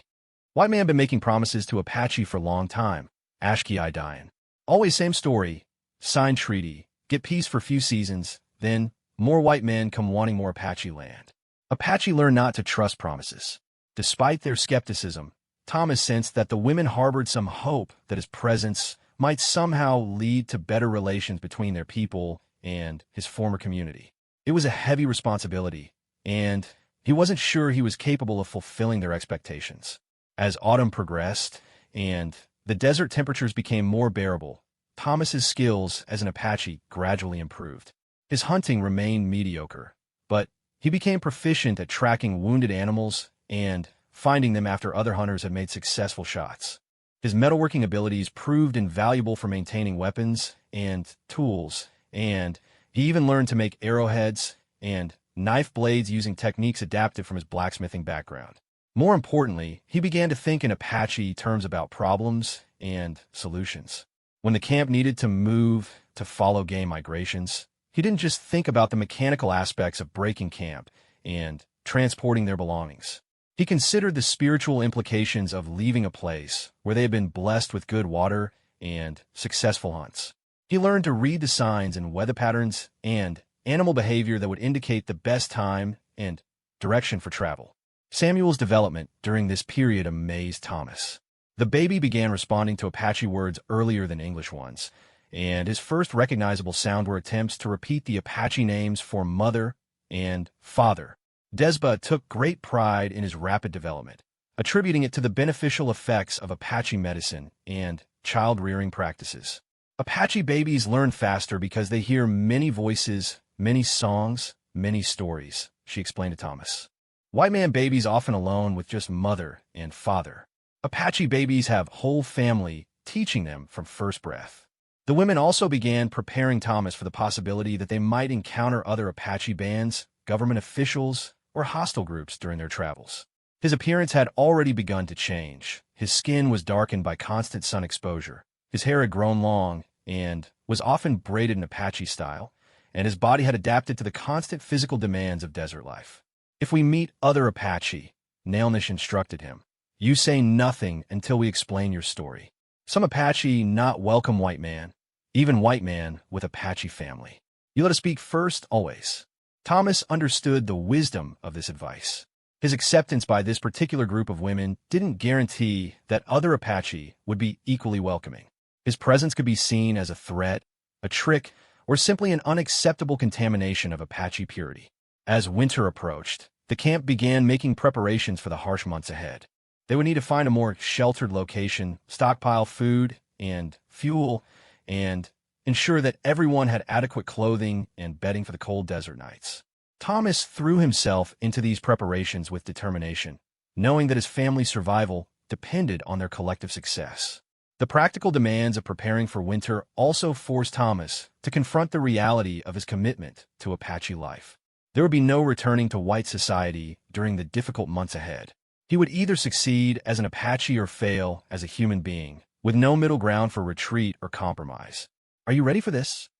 White man been making promises to Apache for a long time. Ashki Dian. Always same story. Sign treaty. Get peace for few seasons. Then, more white men come wanting more Apache land. Apache learn not to trust promises. Despite their skepticism, Thomas sensed that the women harbored some hope that his presence might somehow lead to better relations between their people and his former community. It was a heavy responsibility, and he wasn't sure he was capable of fulfilling their expectations. As autumn progressed and the desert temperatures became more bearable, Thomas's skills as an Apache gradually improved. His hunting remained mediocre, but he became proficient at tracking wounded animals and finding them after other hunters had made successful shots. His metalworking abilities proved invaluable for maintaining weapons and tools, and he even learned to make arrowheads and knife blades using techniques adapted from his blacksmithing background. More importantly, he began to think in Apache terms about problems and solutions. When the camp needed to move to follow game migrations, he didn't just think about the mechanical aspects of breaking camp and transporting their belongings. He considered the spiritual implications of leaving a place where they had been blessed with good water and successful hunts. He learned to read the signs and weather patterns and animal behavior that would indicate the best time and direction for travel. Samuel's development during this period amazed Thomas. The baby began responding to Apache words earlier than English ones, and his first recognizable sound were attempts to repeat the Apache names for mother and father. Desba took great pride in his rapid development, attributing it to the beneficial effects of Apache medicine and child-rearing practices. Apache babies learn faster because they hear many voices, many songs, many stories, she explained to Thomas. White man babies often alone with just mother and father. Apache babies have whole family teaching them from first breath. The women also began preparing Thomas for the possibility that they might encounter other Apache bands, government officials, or hostile groups during their travels. His appearance had already begun to change. His skin was darkened by constant sun exposure. His hair had grown long and was often braided in Apache style, and his body had adapted to the constant physical demands of desert life. If we meet other Apache, Nailnish instructed him, you say nothing until we explain your story. Some Apache not welcome white man, even white man with Apache family. You let us speak first, always. Thomas understood the wisdom of this advice. His acceptance by this particular group of women didn't guarantee that other Apache would be equally welcoming. His presence could be seen as a threat, a trick, or simply an unacceptable contamination of Apache purity. As winter approached, the camp began making preparations for the harsh months ahead. They would need to find a more sheltered location, stockpile food and fuel, and ensure that everyone had adequate clothing and bedding for the cold desert nights. Thomas threw himself into these preparations with determination, knowing that his family's survival depended on their collective success. The practical demands of preparing for winter also forced Thomas to confront the reality of his commitment to Apache life. There would be no returning to white society during the difficult months ahead. He would either succeed as an Apache or fail as a human being, with no middle ground for retreat or compromise. Are you ready for this?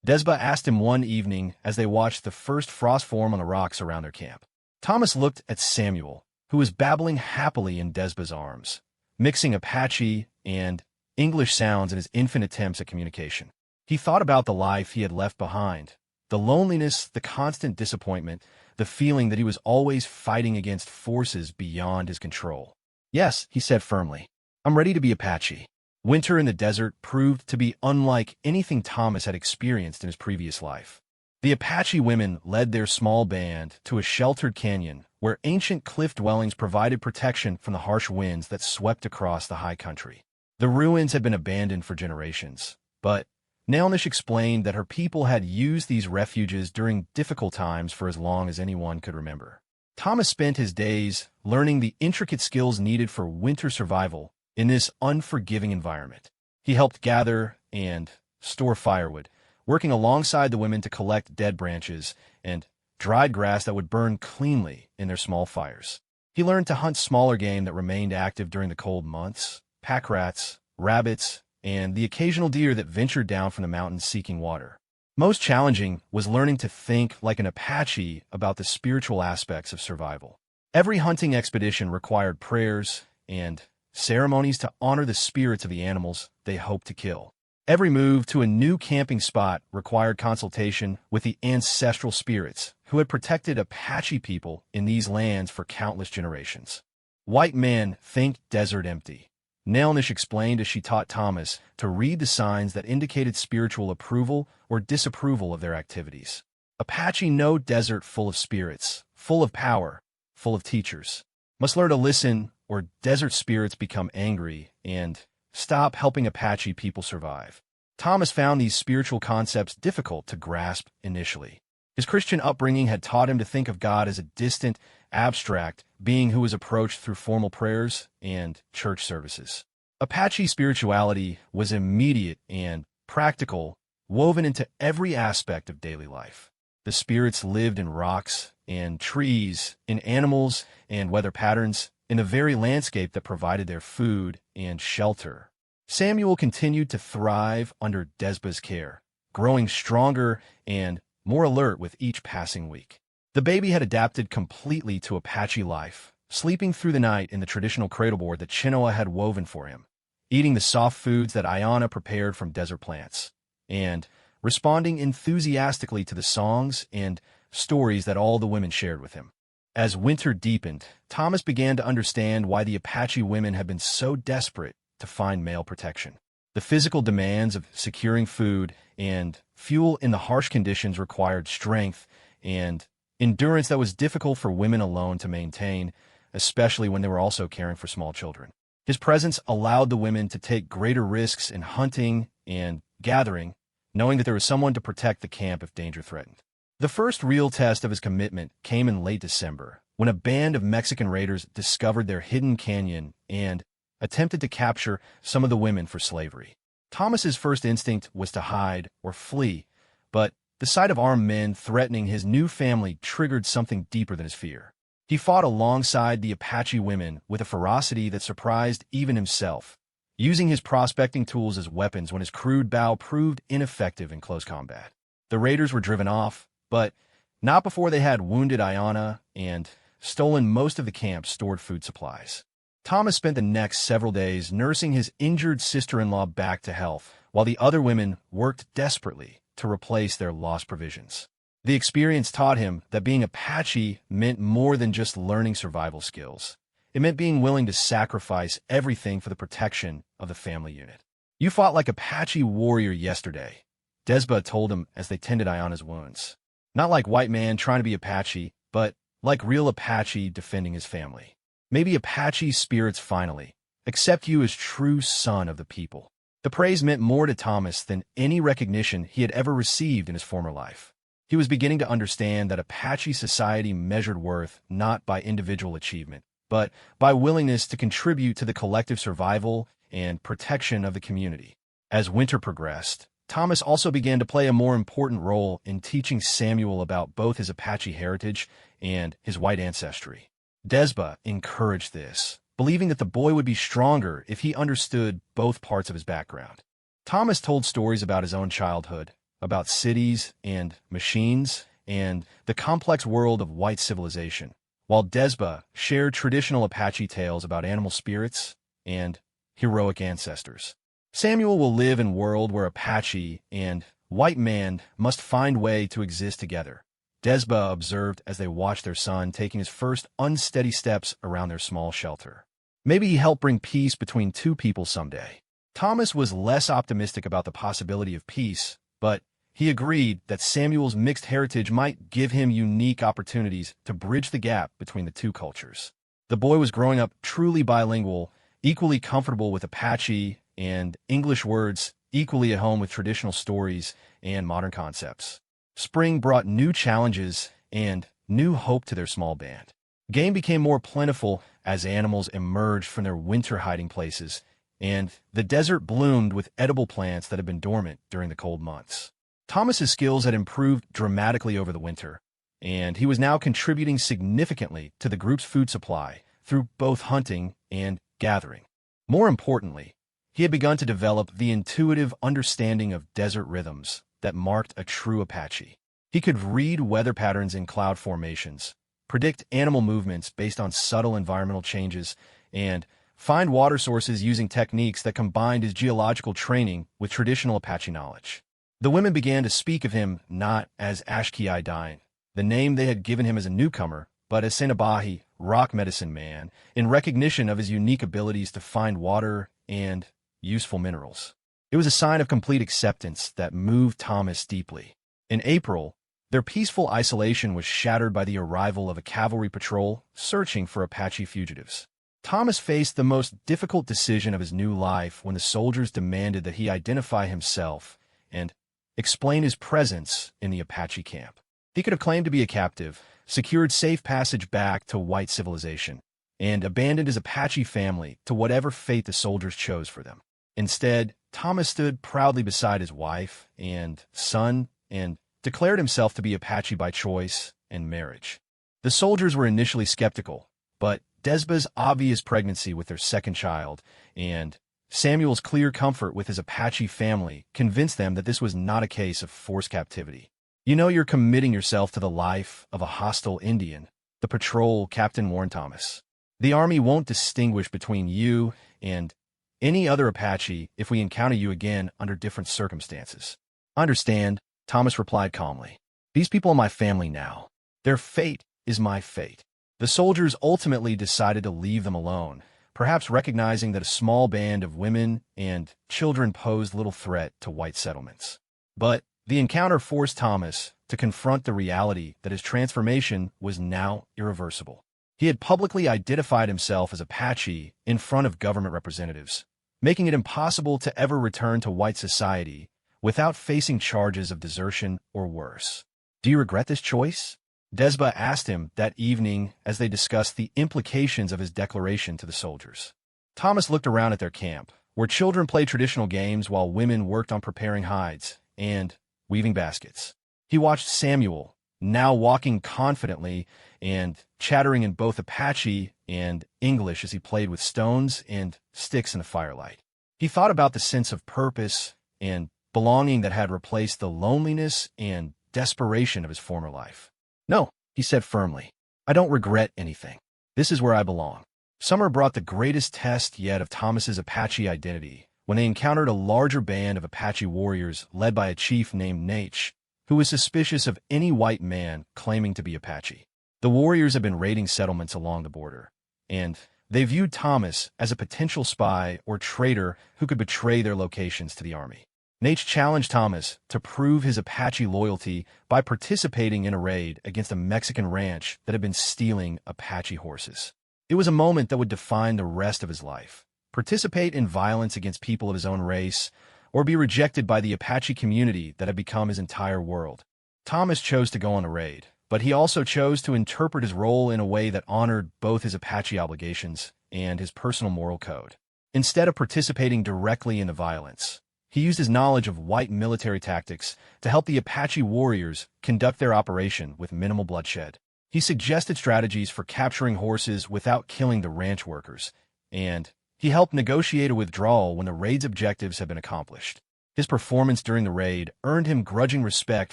Desba asked him one evening as they watched the first frost form on the rocks around their camp. Thomas looked at Samuel, who was babbling happily in Desba's arms, mixing Apache and English sounds in his infant attempts at communication. He thought about the life he had left behind, the loneliness, the constant disappointment, the feeling that he was always fighting against forces beyond his control. Yes, he said firmly, I'm ready to be Apache. Winter in the desert proved to be unlike anything Thomas had experienced in his previous life. The Apache women led their small band to a sheltered canyon where ancient cliff dwellings provided protection from the harsh winds that swept across the high country. The ruins had been abandoned for generations, but Nailnish explained that her people had used these refuges during difficult times for as long as anyone could remember. Thomas spent his days learning the intricate skills needed for winter survival in this unforgiving environment. He helped gather and store firewood, working alongside the women to collect dead branches and dried grass that would burn cleanly in their small fires. He learned to hunt smaller game that remained active during the cold months, pack rats, rabbits, and the occasional deer that ventured down from the mountains seeking water. Most challenging was learning to think like an Apache about the spiritual aspects of survival. Every hunting expedition required prayers and ceremonies to honor the spirits of the animals they hoped to kill. Every move to a new camping spot required consultation with the ancestral spirits who had protected Apache people in these lands for countless generations. White men think desert empty. Nailnish explained as she taught Thomas to read the signs that indicated spiritual approval or disapproval of their activities. Apache know desert full of spirits, full of power, full of teachers. Must learn to listen or desert spirits become angry and stop helping Apache people survive. Thomas found these spiritual concepts difficult to grasp initially. His Christian upbringing had taught him to think of God as a distant, abstract being who was approached through formal prayers and church services. Apache spirituality was immediate and practical, woven into every aspect of daily life. The spirits lived in rocks and trees, in animals and weather patterns, in the very landscape that provided their food and shelter. Samuel continued to thrive under Desba's care, growing stronger and more alert with each passing week. The baby had adapted completely to Apache life, sleeping through the night in the traditional cradleboard that Chinoa had woven for him, eating the soft foods that Ayana prepared from desert plants, and responding enthusiastically to the songs and stories that all the women shared with him. As winter deepened, Thomas began to understand why the Apache women had been so desperate to find male protection. The physical demands of securing food and fuel in the harsh conditions required strength and endurance that was difficult for women alone to maintain, especially when they were also caring for small children. His presence allowed the women to take greater risks in hunting and gathering, knowing that there was someone to protect the camp if danger threatened. The first real test of his commitment came in late December, when a band of Mexican raiders discovered their hidden canyon and attempted to capture some of the women for slavery. Thomas's first instinct was to hide or flee, but the sight of armed men threatening his new family triggered something deeper than his fear. He fought alongside the Apache women with a ferocity that surprised even himself, using his prospecting tools as weapons when his crude bow proved ineffective in close combat. The raiders were driven off, but not before they had wounded Ayana and stolen most of the camp's stored food supplies. Thomas spent the next several days nursing his injured sister-in-law back to health, while the other women worked desperately to replace their lost provisions. The experience taught him that being Apache meant more than just learning survival skills. It meant being willing to sacrifice everything for the protection of the family unit. "You fought like Apache warrior yesterday," Desba told him as they tended Ayana's wounds. "Not like white man trying to be Apache, but like real Apache defending his family. Maybe Apache spirits finally accept you as true son of the people." The praise meant more to Thomas than any recognition he had ever received in his former life. He was beginning to understand that Apache society measured worth not by individual achievement, but by willingness to contribute to the collective survival and protection of the community. As winter progressed, Thomas also began to play a more important role in teaching Samuel about both his Apache heritage and his white ancestry. Desba encouraged this, believing that the boy would be stronger if he understood both parts of his background. Thomas told stories about his own childhood, about cities and machines, and the complex world of white civilization, while Desba shared traditional Apache tales about animal spirits and heroic ancestors. Samuel will live in a world where Apache and white man must find way to exist together, Desba observed as they watched their son taking his first unsteady steps around their small shelter. Maybe he helped bring peace between two people someday. Thomas was less optimistic about the possibility of peace, but He agreed that Samuel's mixed heritage might give him unique opportunities to bridge the gap between the two cultures. The boy was growing up truly bilingual, equally comfortable with Apache and English words, equally at home with traditional stories and modern concepts. Spring brought new challenges and new hope to their small band. Game became more plentiful as animals emerged from their winter hiding places, and the desert bloomed with edible plants that had been dormant during the cold months. Thomas's skills had improved dramatically over the winter, and he was now contributing significantly to the group's food supply through both hunting and gathering. More importantly, he had begun to develop the intuitive understanding of desert rhythms that marked a true Apache. He could read weather patterns in cloud formations, predict animal movements based on subtle environmental changes, and find water sources using techniques that combined his geological training with traditional Apache knowledge. The women began to speak of him not as Ashki Dine, the name they had given him as a newcomer, but as Senabahi, rock medicine man, in recognition of his unique abilities to find water and useful minerals. It was a sign of complete acceptance that moved Thomas deeply. In April, their peaceful isolation was shattered by the arrival of a cavalry patrol searching for Apache fugitives. Thomas faced the most difficult decision of his new life when the soldiers demanded that he identify himself and explain his presence in the Apache camp. He could have claimed to be a captive, secured safe passage back to white civilization, and abandoned his Apache family to whatever fate the soldiers chose for them. Instead, Thomas stood proudly beside his wife and son and declared himself to be Apache by choice and marriage. The soldiers were initially skeptical, but Desba's obvious pregnancy with their second child and Samuel's clear comfort with his Apache family convinced them that this was not a case of forced captivity. "You know you're committing yourself to the life of a hostile Indian," the patrol captain warned Thomas. "The army won't distinguish between you and any other Apache if we encounter you again under different circumstances." "Understand," Thomas replied calmly. "These people are my family now. Their fate is my fate." The soldiers ultimately decided to leave them alone, perhaps recognizing that a small band of women and children posed little threat to white settlements. But the encounter forced Thomas to confront the reality that his transformation was now irreversible. He had publicly identified himself as Apache in front of government representatives, making it impossible to ever return to white society without facing charges of desertion or worse. "Do you regret this choice?" Desba asked him that evening as they discussed the implications of his declaration to the soldiers. Thomas looked around at their camp, where children played traditional games while women worked on preparing hides and weaving baskets. He watched Samuel, now walking confidently and chattering in both Apache and English as he played with stones and sticks in the firelight. He thought about the sense of purpose and belonging that had replaced the loneliness and desperation of his former life. "No," he said firmly, "I don't regret anything. This is where I belong." Summer brought the greatest test yet of Thomas's Apache identity when they encountered a larger band of Apache warriors led by a chief named Nate, who was suspicious of any white man claiming to be Apache. The warriors had been raiding settlements along the border, and they viewed Thomas as a potential spy or traitor who could betray their locations to the army. Nate challenged Thomas to prove his Apache loyalty by participating in a raid against a Mexican ranch that had been stealing Apache horses. It was a moment that would define the rest of his life: participate in violence against people of his own race, or be rejected by the Apache community that had become his entire world. Thomas chose to go on the raid, but he also chose to interpret his role in a way that honored both his Apache obligations and his personal moral code. Instead of participating directly in the violence, he used his knowledge of white military tactics to help the Apache warriors conduct their operation with minimal bloodshed. He suggested strategies for capturing horses without killing the ranch workers, and he helped negotiate a withdrawal when the raid's objectives had been accomplished. His performance during the raid earned him grudging respect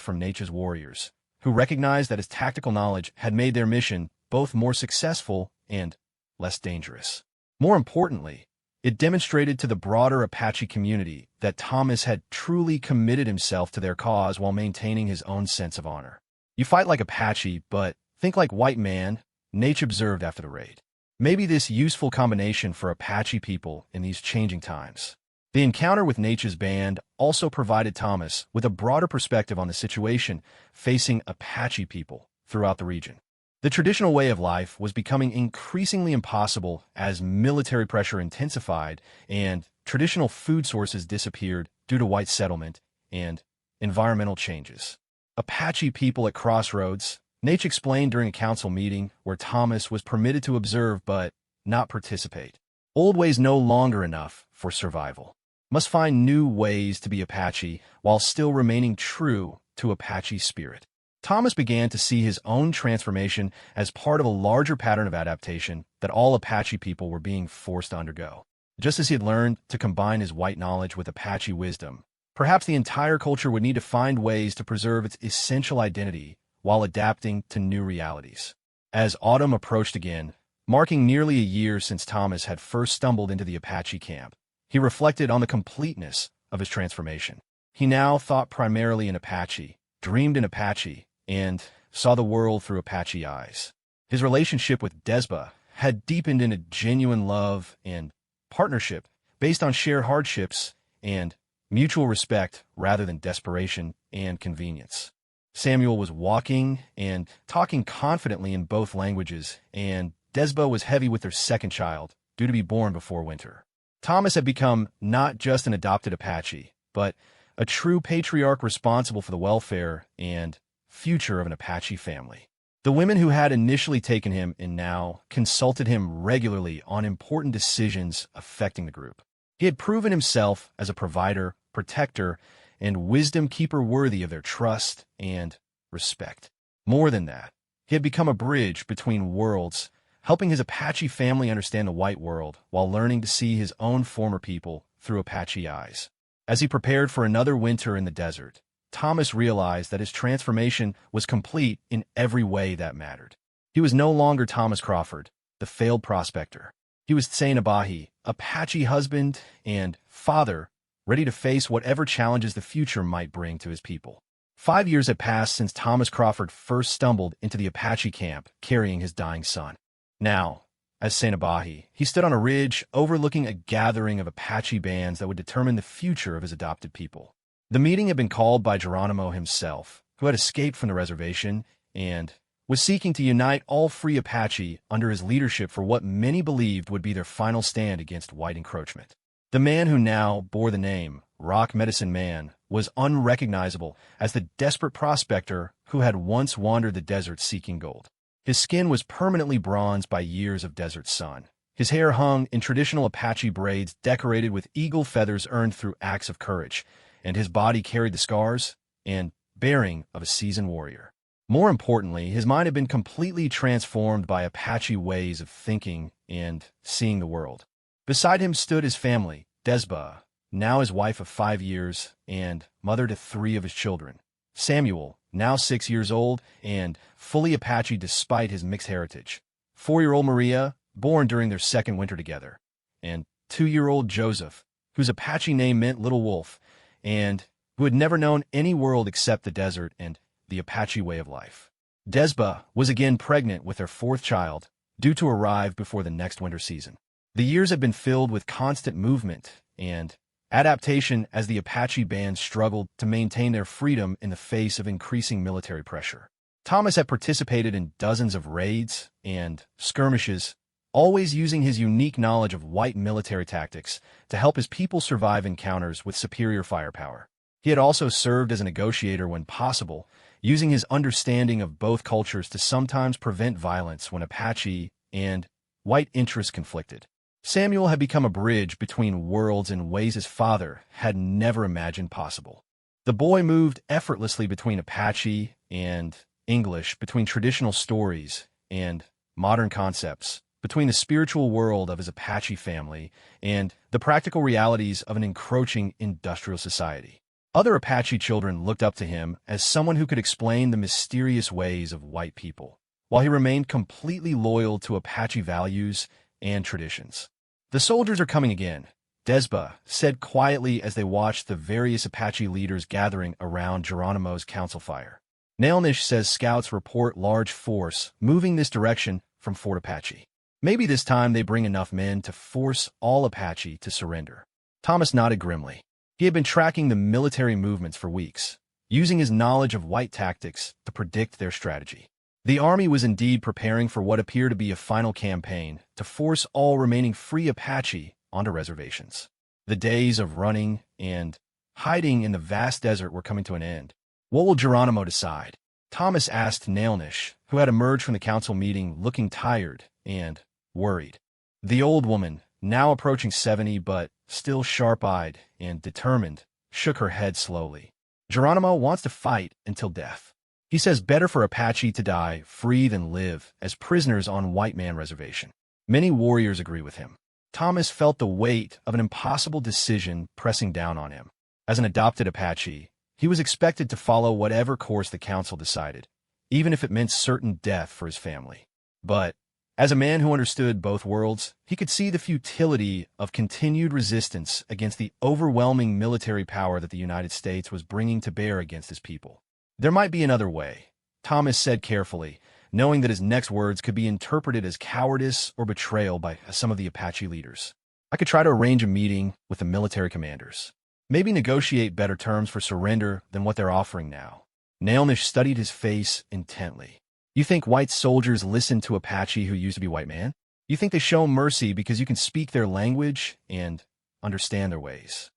from Nature's warriors, who recognized that his tactical knowledge had made their mission both more successful and less dangerous. More importantly, it demonstrated to the broader Apache community that Thomas had truly committed himself to their cause while maintaining his own sense of honor. "You fight like Apache, but think like white man," Nate observed after the raid. Maybe this useful combination for Apache people in these changing times. The encounter with Nature's band also provided Thomas with a broader perspective on the situation facing Apache people throughout the region. The traditional way of life was becoming increasingly impossible as military pressure intensified and traditional food sources disappeared due to white settlement and environmental changes. Apache people at crossroads, Nate explained during a council meeting where Thomas was permitted to observe but not participate. Old ways no longer enough for survival. Must find new ways to be Apache while still remaining true to Apache spirit. Thomas began to see his own transformation as part of a larger pattern of adaptation that all Apache people were being forced to undergo. Just as he had learned to combine his white knowledge with Apache wisdom, perhaps the entire culture would need to find ways to preserve its essential identity while adapting to new realities. As autumn approached again, marking nearly a year since Thomas had first stumbled into the Apache camp, he reflected on the completeness of his transformation. He now thought primarily in Apache, dreamed in Apache, and saw the world through Apache eyes. His relationship with Desba had deepened into genuine love and partnership based on shared hardships and mutual respect rather than desperation and convenience. Samuel was walking and talking confidently in both languages, and Desba was heavy with their second child, due to be born before winter. Thomas had become not just an adopted Apache, but a true patriarch responsible for the welfare and future of an Apache family. The women who had initially taken him in now consulted him regularly on important decisions affecting the group. He had proven himself as a provider, protector, and wisdom keeper worthy of their trust and respect. More than that, he had become a bridge between worlds, helping his Apache family understand the white world while learning to see his own former people through Apache eyes. As he prepared for another winter in the desert, Thomas realized that his transformation was complete in every way that mattered. He was no longer Thomas Crawford, the failed prospector. He was Tsane Abahi, Apache husband and father, ready to face whatever challenges the future might bring to his people. 5 years had passed since Thomas Crawford first stumbled into the Apache camp carrying his dying son. Now, as Tsane Abahi, he stood on a ridge overlooking a gathering of Apache bands that would determine the future of his adopted people. The meeting had been called by Geronimo himself, who had escaped from the reservation and was seeking to unite all free Apache under his leadership for what many believed would be their final stand against white encroachment. The man who now bore the name Rock Medicine Man was unrecognizable as the desperate prospector who had once wandered the desert seeking gold. His skin was permanently bronzed by years of desert sun. His hair hung in traditional Apache braids decorated with eagle feathers earned through acts of courage, and his body carried the scars and bearing of a seasoned warrior. More importantly, his mind had been completely transformed by Apache ways of thinking and seeing the world. Beside him stood his family, Desba, now his wife of 5 years and mother to 3 of his children. Samuel, now 6 years old and fully Apache despite his mixed heritage. 4-year-old Maria, born during their second winter together. And 2-year-old Joseph, whose Apache name meant Little Wolf, and who had never known any world except the desert and the Apache way of life. Desba was again pregnant with their 4th child, due to arrive before the next winter season. The years had been filled with constant movement and adaptation as the Apache band struggled to maintain their freedom in the face of increasing military pressure. Thomas had participated in dozens of raids and skirmishes, always using his unique knowledge of white military tactics to help his people survive encounters with superior firepower. He had also served as a negotiator when possible, using his understanding of both cultures to sometimes prevent violence when Apache and white interests conflicted. Samuel had become a bridge between worlds in ways his father had never imagined possible. The boy moved effortlessly between Apache and English, between traditional stories and modern concepts, between the spiritual world of his Apache family and the practical realities of an encroaching industrial society. Other Apache children looked up to him as someone who could explain the mysterious ways of white people, while he remained completely loyal to Apache values and traditions. "The soldiers are coming again," Desba said quietly as they watched the various Apache leaders gathering around Geronimo's council fire. Nailnish says scouts report large force moving this direction from Fort Apache. Maybe this time they bring enough men to force all Apache to surrender. Thomas nodded grimly. He had been tracking the military movements for weeks, using his knowledge of white tactics to predict their strategy. The army was indeed preparing for what appeared to be a final campaign to force all remaining free Apache onto reservations. The days of running and hiding in the vast desert were coming to an end. What will Geronimo decide? Thomas asked Nailnish, who had emerged from the council meeting looking tired and worried. The old woman, now approaching 70 but still sharp-eyed and determined, shook her head slowly. Geronimo wants to fight until death. He says better for Apache to die free than live as prisoners on white man reservation. Many warriors agree with him. Thomas felt the weight of an impossible decision pressing down on him. As an adopted Apache, he was expected to follow whatever course the council decided, even if it meant certain death for his family. But as a man who understood both worlds, he could see the futility of continued resistance against the overwhelming military power that the United States was bringing to bear against his people. There might be another way, Thomas said carefully, knowing that his next words could be interpreted as cowardice or betrayal by some of the Apache leaders. I could try to arrange a meeting with the military commanders. Maybe negotiate better terms for surrender than what they're offering now. Nailnish studied his face intently. You think white soldiers listen to Apache who used to be white man? You think they show mercy because you can speak their language and understand their ways?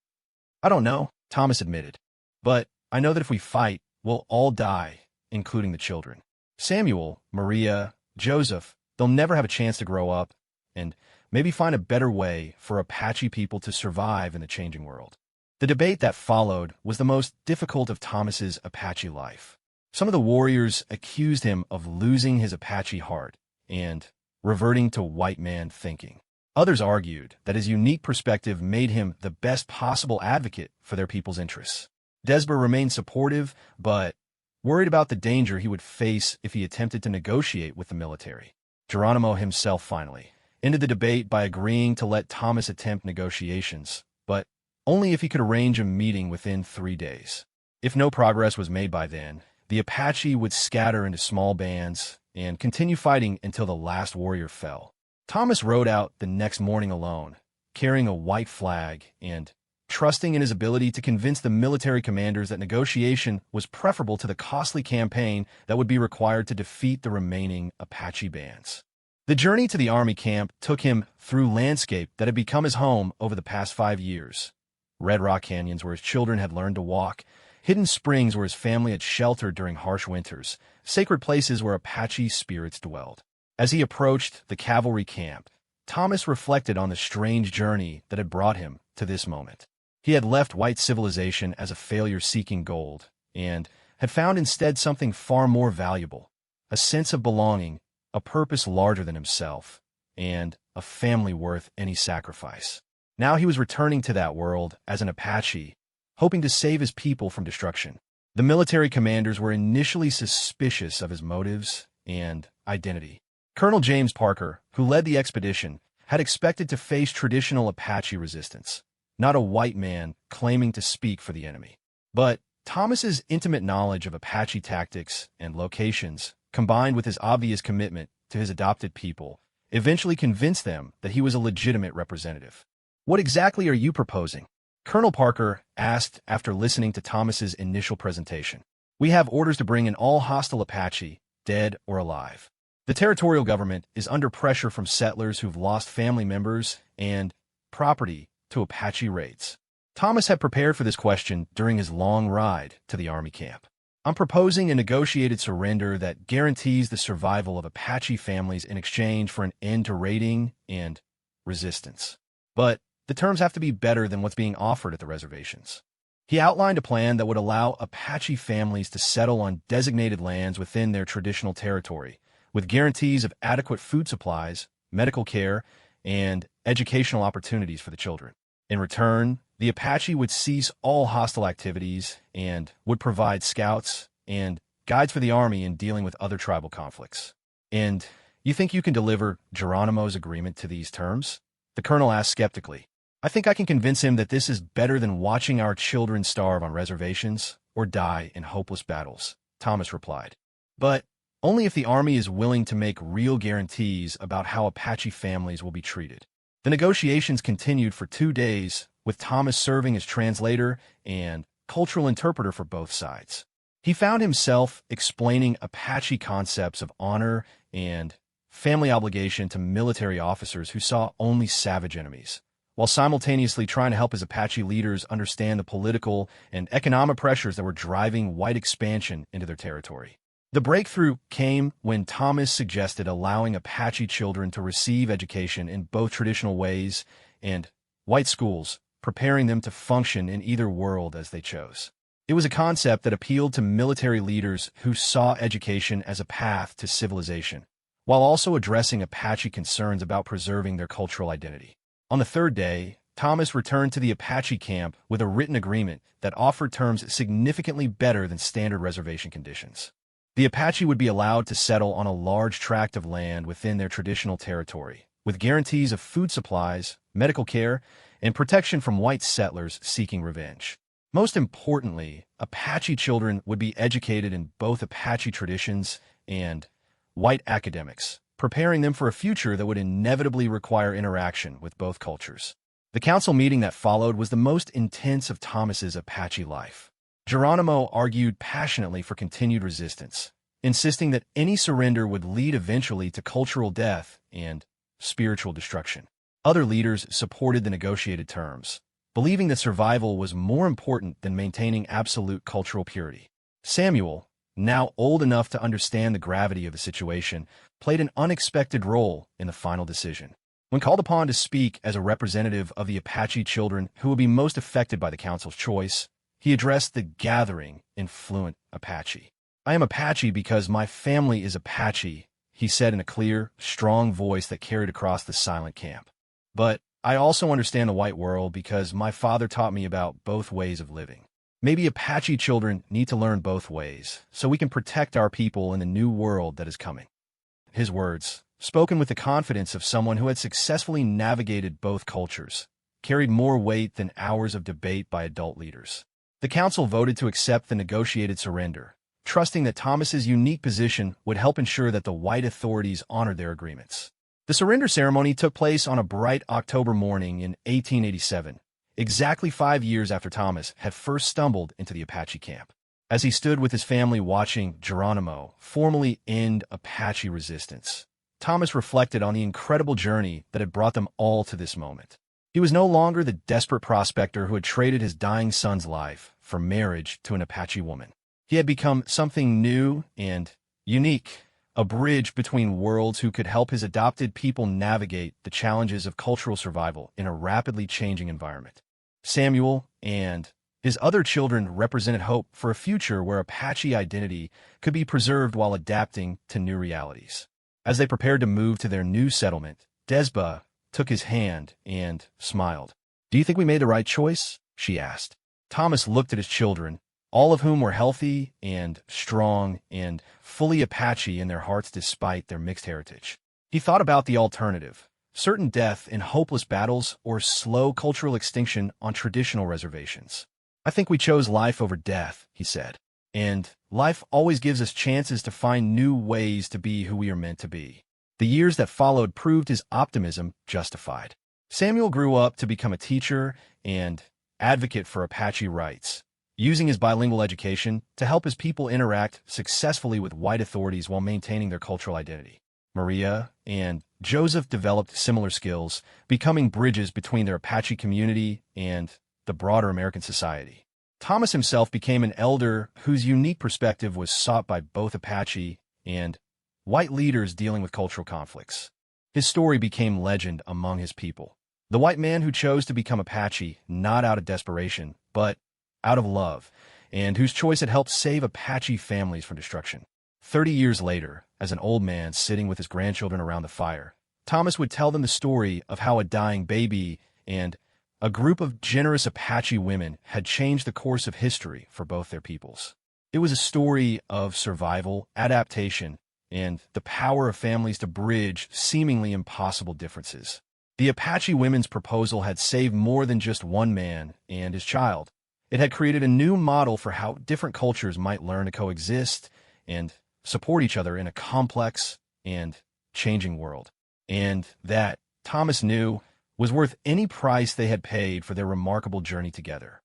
I don't know, Thomas admitted. But I know that if we fight, we'll all die, including the children. Samuel, Maria, Joseph, they'll never have a chance to grow up and maybe find a better way for Apache people to survive in the changing world. The debate that followed was the most difficult of Thomas's Apache life. Some of the warriors accused him of losing his Apache heart and reverting to white man thinking. Others argued that his unique perspective made him the best possible advocate for their people's interests. Desber remained supportive, but worried about the danger he would face if he attempted to negotiate with the military. Geronimo himself finally ended the debate by agreeing to let Thomas attempt negotiations, but only if he could arrange a meeting within 3 days. If no progress was made by then, the Apache would scatter into small bands and continue fighting until the last warrior fell. Thomas rode out the next morning alone, carrying a white flag and trusting in his ability to convince the military commanders that negotiation was preferable to the costly campaign that would be required to defeat the remaining Apache bands. The journey to the army camp took him through landscape that had become his home over the past 5 years. Red rock canyons where his children had learned to walk, hidden springs where his family had sheltered during harsh winters, sacred places where Apache spirits dwelled. As he approached the cavalry camp, Thomas reflected on the strange journey that had brought him to this moment. He had left white civilization as a failure seeking gold, and had found instead something far more valuable, a sense of belonging, a purpose larger than himself, and a family worth any sacrifice. Now he was returning to that world as an Apache, hoping to save his people from destruction. The military commanders were initially suspicious of his motives and identity. Colonel James Parker, who led the expedition, had expected to face traditional Apache resistance, not a white man claiming to speak for the enemy. But Thomas's intimate knowledge of Apache tactics and locations, combined with his obvious commitment to his adopted people, eventually convinced them that he was a legitimate representative. What exactly are you proposing? Colonel Parker asked after listening to Thomas's initial presentation. We have orders to bring in all hostile Apache, dead or alive. The territorial government is under pressure from settlers who've lost family members and property to Apache raids. Thomas had prepared for this question during his long ride to the army camp. I'm proposing a negotiated surrender that guarantees the survival of Apache families in exchange for an end to raiding and resistance. But the terms have to be better than what's being offered at the reservations. He outlined a plan that would allow Apache families to settle on designated lands within their traditional territory, with guarantees of adequate food supplies, medical care, and educational opportunities for the children. In return, the Apache would cease all hostile activities and would provide scouts and guides for the army in dealing with other tribal conflicts. And you think you can deliver Geronimo's agreement to these terms? The colonel asked skeptically. I think I can convince him that this is better than watching our children starve on reservations or die in hopeless battles, Thomas replied. But only if the army is willing to make real guarantees about how Apache families will be treated. The negotiations continued for 2 days with Thomas serving as translator and cultural interpreter for both sides. He found himself explaining Apache concepts of honor and family obligation to military officers who saw only savage enemies, while simultaneously trying to help his Apache leaders understand the political and economic pressures that were driving white expansion into their territory. The breakthrough came when Thomas suggested allowing Apache children to receive education in both traditional ways and white schools, preparing them to function in either world as they chose. It was a concept that appealed to military leaders who saw education as a path to civilization, while also addressing Apache concerns about preserving their cultural identity. On the third day, Thomas returned to the Apache camp with a written agreement that offered terms significantly better than standard reservation conditions. The Apache would be allowed to settle on a large tract of land within their traditional territory, with guarantees of food supplies, medical care, and protection from white settlers seeking revenge. Most importantly, Apache children would be educated in both Apache traditions and white academics, preparing them for a future that would inevitably require interaction with both cultures. The council meeting that followed was the most intense of Thomas's Apache life. Geronimo argued passionately for continued resistance, insisting that any surrender would lead eventually to cultural death and spiritual destruction. Other leaders supported the negotiated terms, believing that survival was more important than maintaining absolute cultural purity. Samuel, now old enough to understand the gravity of the situation, played an unexpected role in the final decision. When called upon to speak as a representative of the Apache children who would be most affected by the council's choice, he addressed the gathering in fluent Apache. "I am Apache because my family is Apache," he said in a clear, strong voice that carried across the silent camp. "But I also understand the white world because my father taught me about both ways of living. Maybe Apache children need to learn both ways so we can protect our people in the new world that is coming." His words, spoken with the confidence of someone who had successfully navigated both cultures, carried more weight than hours of debate by adult leaders. The council voted to accept the negotiated surrender, trusting that Thomas's unique position would help ensure that the white authorities honored their agreements. The surrender ceremony took place on a bright October morning in 1887, exactly 5 years after Thomas had first stumbled into the Apache camp. As he stood with his family watching Geronimo formally end Apache resistance, Thomas reflected on the incredible journey that had brought them all to this moment. He was no longer the desperate prospector who had traded his dying son's life for marriage to an Apache woman. He had become something new and unique, a bridge between worlds who could help his adopted people navigate the challenges of cultural survival in a rapidly changing environment. Samuel and his other children represented hope for a future where Apache identity could be preserved while adapting to new realities. As they prepared to move to their new settlement, Desba took his hand and smiled. "Do you think we made the right choice?" she asked. Thomas looked at his children, all of whom were healthy and strong and fully Apache in their hearts despite their mixed heritage. He thought about the alternative: certain death in hopeless battles or slow cultural extinction on traditional reservations. "I think we chose life over death," he said. "And life always gives us chances to find new ways to be who we are meant to be." The years that followed proved his optimism justified. Samuel grew up to become a teacher and advocate for Apache rights, using his bilingual education to help his people interact successfully with white authorities while maintaining their cultural identity. Maria and Joseph developed similar skills, becoming bridges between their Apache community and the broader American society. Thomas himself became an elder whose unique perspective was sought by both Apache and white leaders dealing with cultural conflicts. His story became legend among his people. The white man who chose to become Apache, not out of desperation, but out of love, and whose choice had helped save Apache families from destruction. 30 years later, as an old man sitting with his grandchildren around the fire, Thomas would tell them the story of how a dying baby and a group of generous Apache women had changed the course of history for both their peoples. It was a story of survival, adaptation, and the power of families to bridge seemingly impossible differences. The Apache women's proposal had saved more than just one man and his child. It had created a new model for how different cultures might learn to coexist and support each other in a complex and changing world. And that, Thomas knew, was worth any price they had paid for their remarkable journey together.